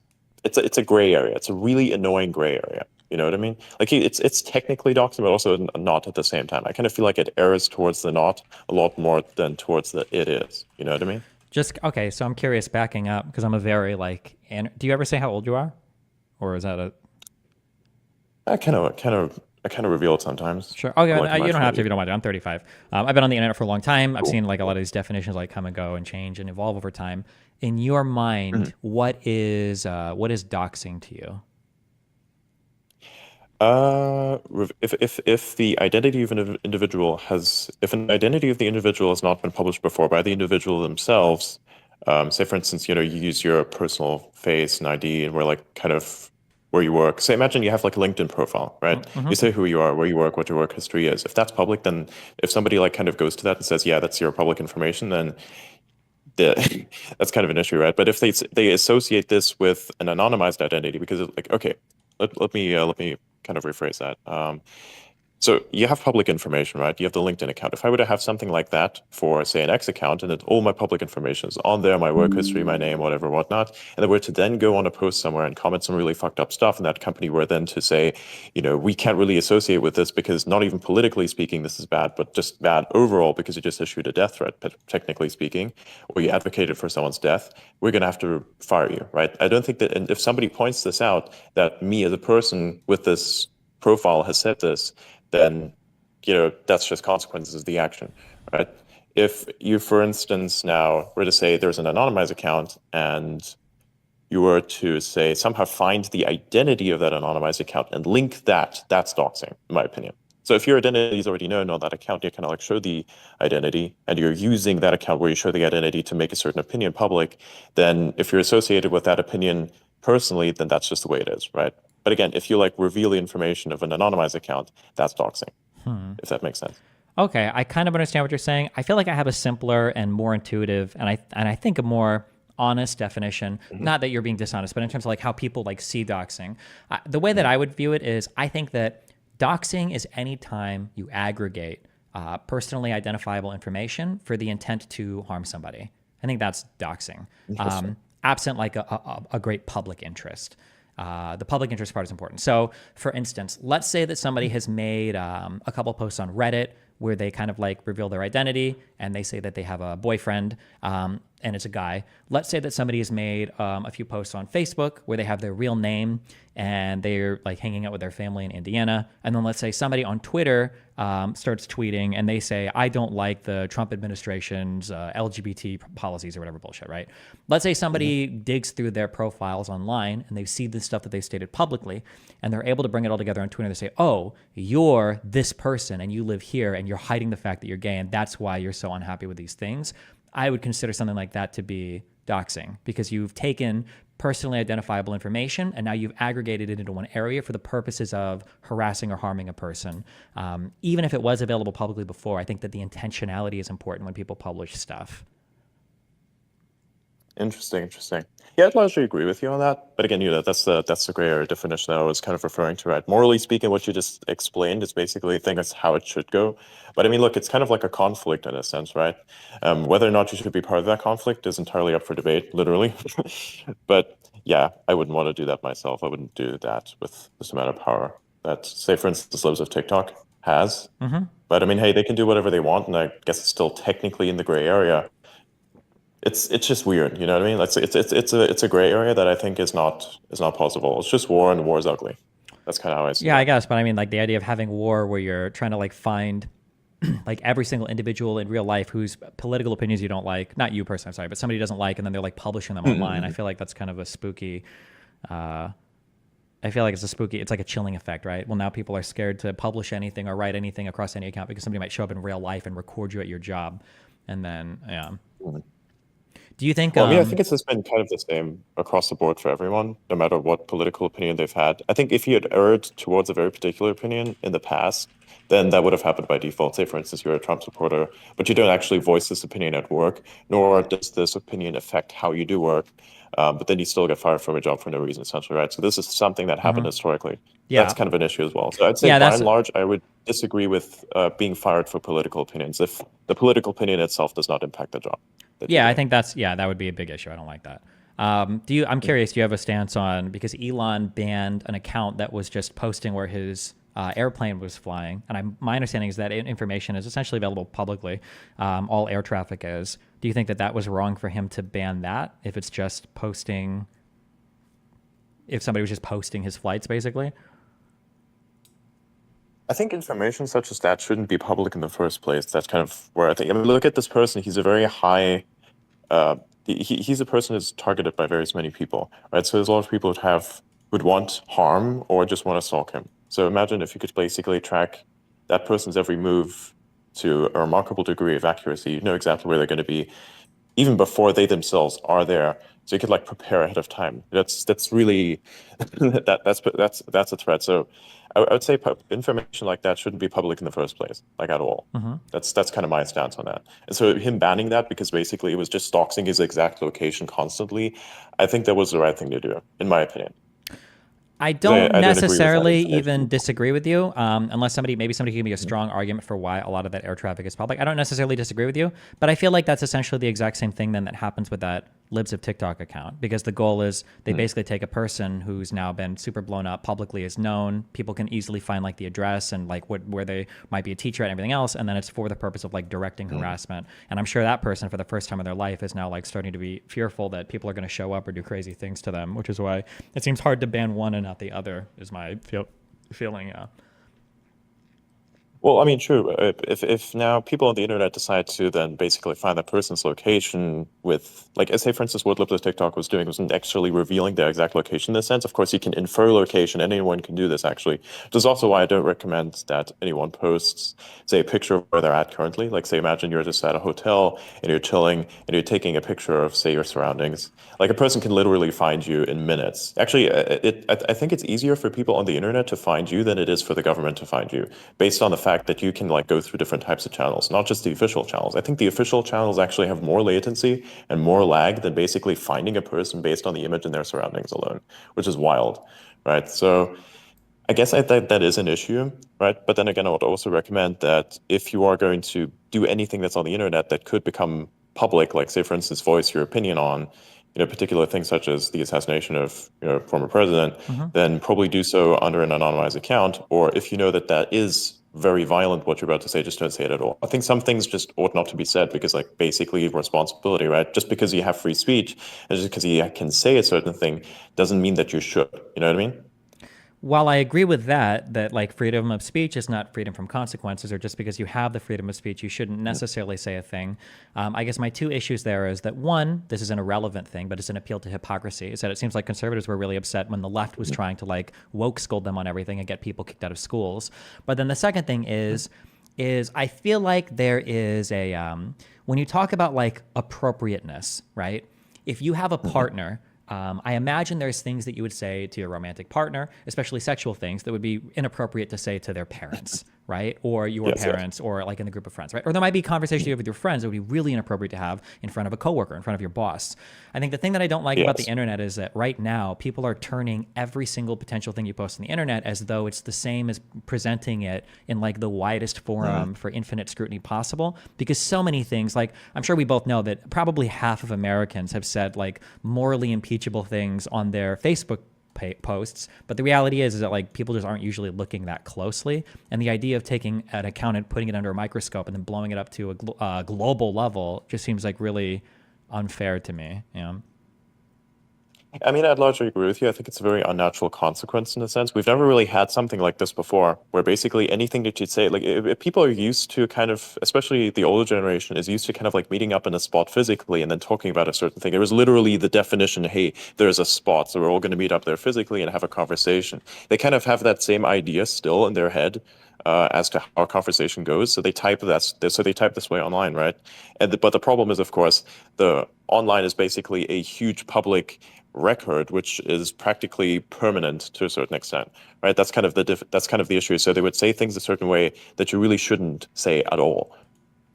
a gray area. It's a really annoying gray area. You know what I mean? Like, it's technically doxing, but also not at the same time. I kind of feel like it errs towards the not a lot more than towards the it is. You know what I mean? Okay. So I'm curious, backing up, because I'm a very do you ever say how old you are, or is that a? I kind of reveal it sometimes. Sure. Oh, yeah. You don't have to if you don't want to. I'm 35. I've been on the internet for a long time. I've seen a lot of these definitions come and go and change and evolve over time. In your mind, what is doxing to you? If the identity of an individual if an identity of the individual has not been published before by the individual themselves, say, for instance, you use your personal face and ID and we're kind of where you work. So imagine you have a LinkedIn profile, right? Mm-hmm. You say who you are, where you work, what your work history is. If that's public, then if somebody kind of goes to that and says, yeah, that's your public information, then that's kind of an issue, right? But if they associate this with an anonymized identity, because okay, let me kind of rephrase that. So you have public information, right? You have the LinkedIn account. If I were to have something like that for, say, an X account, and that all my public information is on there, my work history, my name, whatever, whatnot, and then were to then go on a post somewhere and comment some really fucked up stuff, and that company were then to say, we can't really associate with this because not even politically speaking this is bad, but just bad overall because you just issued a death threat, technically speaking, or you advocated for someone's death, we're going to have to fire you, right? I don't think that, and if somebody points this out, that me as a person with this profile has said this, then that's just consequences of the action, right? If you, for instance, now were to say there's an anonymized account and you were to say somehow find the identity of that anonymized account and link that's doxing, in my opinion. So if your identity is already known on that account, you kind of like show the identity, and you're using that account where you show the identity to make a certain opinion public, then if you're associated with that opinion personally, then that's just the way it is, right? But again, if you like reveal the information of an anonymized account, that's doxing, if that makes sense. Okay, I kind of understand what you're saying. I feel like I have a simpler and more intuitive, and I think a more honest definition. Not that you're being dishonest, but in terms of like how people like see doxing. The way that I would view it is, I think that doxing is any time you aggregate personally identifiable information for the intent to harm somebody. I think that's doxing. Absent like a great public interest. The public interest part is important. So, for instance, let's say that somebody has made a couple posts on Reddit where they kind of like reveal their identity and they say that they have a boyfriend and it's a guy. Let's say that somebody has made a few posts on Facebook where they have their real name and they're like hanging out with their family in Indiana. And then let's say somebody on Twitter starts tweeting and they say, I don't like the Trump administration's LGBT policies or whatever bullshit, right? Let's say somebody digs through their profiles online and they see the stuff that they stated publicly and they're able to bring it all together on Twitter and they say, oh, you're this person and you live here and you're hiding the fact that you're gay and that's why you're so unhappy with these things. I would consider something like that to be doxing because you've taken personally identifiable information and now you've aggregated it into one area for the purposes of harassing or harming a person. Even if it was available publicly before, I think that the intentionality is important when people publish stuff. Interesting. Yeah, I'd largely agree with you on that. But again, that's the gray area definition that I was kind of referring to, right? Morally speaking, what you just explained is basically, I think that's how it should go. But I mean, look, it's kind of like a conflict in a sense, right? Whether or not you should be part of that conflict is entirely up for debate, literally. But yeah, I wouldn't want to do that myself. I wouldn't do that with this amount of power that, say, for instance, Libs of TikTok has. But I mean, hey, they can do whatever they want, and I guess it's still technically in the gray area. It's just weird, you know what I mean? It's a gray area that I think is not possible. It's just war, and war is ugly. That's kind of how I see it. Yeah, I guess, but I mean, like the idea of having war where you're trying to like find like every single individual in real life whose political opinions you don't like, not you personally, I'm sorry, but somebody doesn't like, and then they're like publishing them online. I feel like that's kind of a spooky. I feel like it's like a chilling effect, right? Well, now people are scared to publish anything or write anything across any account because somebody might show up in real life and record you at your job, and then yeah. Do you think? Well, I mean, I think it's just been kind of the same across the board for everyone, no matter what political opinion they've had. I think if you had erred towards a very particular opinion in the past, then that would have happened by default. Say, for instance, you're a Trump supporter, but you don't actually voice this opinion at work, nor does this opinion affect how you do work. But then you still get fired from a job for no reason, essentially, right? So this is something that happened historically. Yeah. That's kind of an issue as well. So I'd say, by and large, I would disagree with being fired for political opinions if the political opinion itself does not impact the job. Yeah, I think that would be a big issue. I don't like that. I'm curious, do you have a stance on, because Elon banned an account that was just posting where his airplane was flying, and my understanding is that information is essentially available publicly. All air traffic is. Do you think that was wrong for him to ban that if it's just posting, if somebody was just posting his flights, basically? I think information such as that shouldn't be public in the first place. That's kind of where I think. I mean, look at this person. He's a very high. He's a person who's targeted by many people, right? So there's a lot of people who'd want harm or just want to stalk him. So imagine if you could basically track that person's every move to a remarkable degree of accuracy. You know exactly where they're going to be, even before they themselves are there. So you could like prepare ahead of time. That's really that's a threat. So I would say information like that shouldn't be public in the first place, like at all. That's kind of my stance on that. And so him banning that because basically it was just doxing his exact location constantly, I think that was the right thing to do, in my opinion. I don't necessarily even disagree with you, unless somebody can give me a strong argument for why a lot of that air traffic is public. I don't necessarily disagree with you, but I feel like that's essentially the exact same thing then that happens with that Libs of TikTok account, because the goal is they basically take a person who's now been super blown up, publicly is known, people can easily find like the address and like where they might be a teacher and everything else, and then it's for the purpose of like directing harassment. And I'm sure that person for the first time in their life is now like starting to be fearful that people are going to show up or do crazy things to them, which is why it seems hard to ban one and not the other, is my feeling. Well, I mean, true. If now people on the internet decide to then basically find that person's location with, like, say for instance, what Lipless TikTok was doing wasn't actually revealing their exact location in this sense. Of course, you can infer location. Anyone can do this actually. Which is also why I don't recommend that anyone posts, say, a picture of where they're at currently. Like, say, imagine you're just at a hotel and you're chilling and you're taking a picture of, say, your surroundings. Like, a person can literally find you in minutes. Actually, I think it's easier for people on the internet to find you than it is for the government to find you, based on the fact that you can like go through different types of channels, not just the official channels. I think the official channels actually have more latency and more lag than basically finding a person based on the image in their surroundings alone, which is wild, right? So I guess I think that is an issue, right? But then again, I would also recommend that if you are going to do anything that's on the internet that could become public, like say, for instance, voice your opinion on, particular things such as the assassination of, former president, Mm-hmm. then probably do so under an anonymized account. Or if you know that that is very violent, what you're about to say, just don't say it at all. I think some things just ought not to be said because, like, basically responsibility, right? Just because you have free speech and just because you can say a certain thing doesn't mean that you should. You know what I mean? While I agree with that like freedom of speech is not freedom from consequences, or just because you have the freedom of speech, you shouldn't necessarily say a thing. I guess my two issues there is that one, this is an irrelevant thing, but it's an appeal to hypocrisy. Is that it seems like conservatives were really upset when the left was trying to like woke scold them on everything and get people kicked out of schools. But then the second thing is I feel like there is a when you talk about like appropriateness, right? If you have a partner, I imagine there's things that you would say to your romantic partner, especially sexual things, that would be inappropriate to say to their parents, right? Or your Yes, yes. parents, or like in the group of friends, right? Or there might be conversations you have with your friends that would be really inappropriate to have in front of a coworker, in front of your boss. I think the thing that I don't like about the Yes. internet is that right now people are turning every single potential thing you post on the internet as though it's the same as presenting it in like the widest forum for infinite scrutiny possible. Because so many things, like I'm sure we both know that probably half of Americans have said like morally impeachable things on their Facebook posts, but the reality is that like people just aren't usually looking that closely, and the idea of taking an account and putting it under a microscope and then blowing it up to a global level just seems like really unfair to me. I mean, I'd largely agree with you. I think it's a very unnatural consequence in a sense. We've never really had something like this before, where basically anything that you'd say, like if people are used to kind of, especially the older generation, is used to kind of like meeting up in a spot physically and then talking about a certain thing. It was literally the definition, hey, there's a spot, so we're all going to meet up there physically and have a conversation. They kind of have that same idea still in their head. As to how a conversation goes, so they type this way online, right? But the problem is, of course, the online is basically a huge public record, which is practically permanent to a certain extent, right? That's kind of the issue. So they would say things a certain way that you really shouldn't say at all,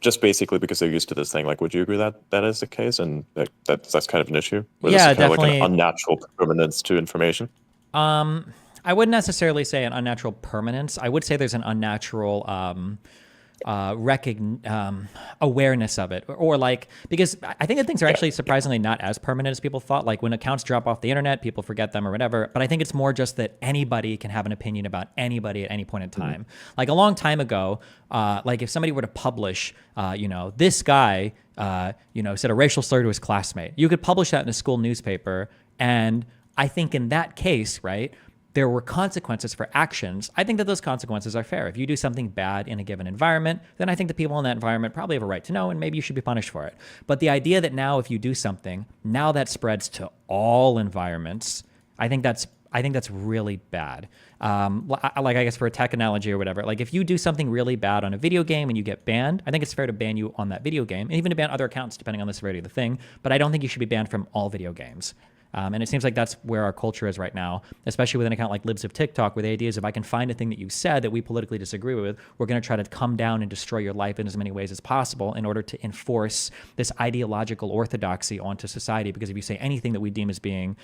just basically because they're used to this thing. Like, would you agree that that is the case, and that's kind of an issue, where this Yeah, is kind of like an definitely. unnatural permanence to information? I wouldn't necessarily say an unnatural permanence. I would say there's an unnatural awareness of it, or like, because I think that things are actually surprisingly not as permanent as people thought. Like when accounts drop off the internet, people forget them or whatever. But I think it's more just that anybody can have an opinion about anybody at any point in time. Like a long time ago, like if somebody were to publish, this guy, said a racial slur to his classmate, you could publish that in a school newspaper, and I think in that case, right, there were consequences for actions. I think that those consequences are fair. If you do something bad in a given environment, then I think the people in that environment probably have a right to know, and maybe you should be punished for it. But the idea that now if you do something, now that spreads to all environments, I think that's really bad. Like I guess for a tech analogy or whatever, like if you do something really bad on a video game and you get banned, I think it's fair to ban you on that video game, and even to ban other accounts depending on the severity of the thing. But I don't think you should be banned from all video games. And it seems like that's where our culture is right now, especially with an account like Libs of TikTok, where the idea is if I can find a thing that you said that we politically disagree with, we're going to try to come down and destroy your life in as many ways as possible in order to enforce this ideological orthodoxy onto society. Because if you say anything that we deem as being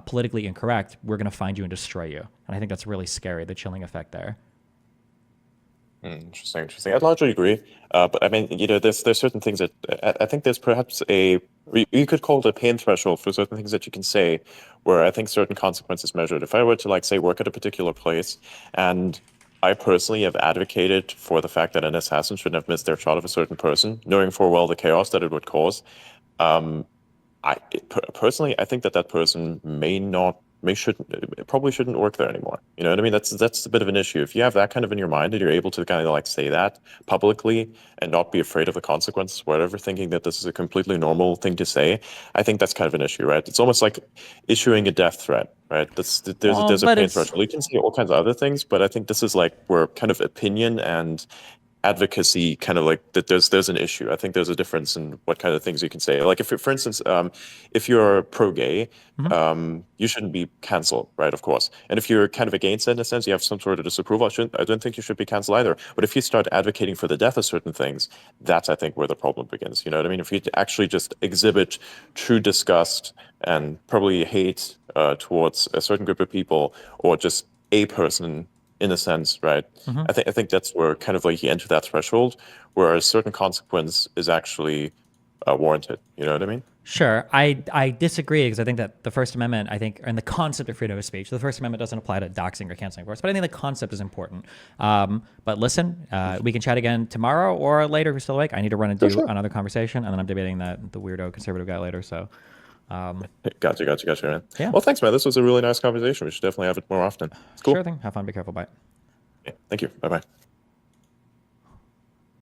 politically incorrect, we're going to find you and destroy you. And I think that's really scary, the chilling effect there. Interesting, interesting. I largely agree. But I mean, there's certain things that I think there's perhaps you could call it a pain threshold for certain things that you can say, where I think certain consequences measured. If I were to like say work at a particular place, and I personally have advocated for the fact that an assassin shouldn't have missed their shot of a certain person, knowing full well the chaos that it would cause, personally, I think that that person may not it probably shouldn't work there anymore. You know what I mean? That's a bit of an issue. If you have that kind of in your mind and you're able to kind of like say that publicly and not be afraid of the consequences, whatever, thinking that this is a completely normal thing to say, I think that's kind of an issue, right? It's almost like issuing a death threat, right? There's a but pain it's threshold. You can say all kinds of other things, but I think this is like where kind of opinion and advocacy kind of like that there's an issue. I think there's a difference in what kind of things you can say. Like if you're, for instance, if you're pro-gay, you shouldn't be canceled, right? Of course. And if you're kind of against it in a sense, you have some sort of disapproval, I don't think you should be canceled either. But if you start advocating for the death of certain things, that's, I think, where the problem begins. You know what I mean? If you actually just exhibit true disgust and probably hate towards a certain group of people or just a person in a sense, right? I think that's where kind of like you enter that threshold where a certain consequence is actually warranted. You know what I mean? Sure. I disagree because I think that the First Amendment, I think, and the concept of freedom of speech, the First Amendment doesn't apply to doxing or canceling, of course, but I think the concept is important. But listen, we can chat again tomorrow or later if you're still awake. I need to run and do another the I'm debating the weirdo conservative guy later. So, Gotcha, man. Yeah. Well, thanks, man. This was a really nice conversation. We should definitely have it more often. It's cool. Sure thing. Have fun. Be careful. Bye. Yeah, thank you. Bye-bye.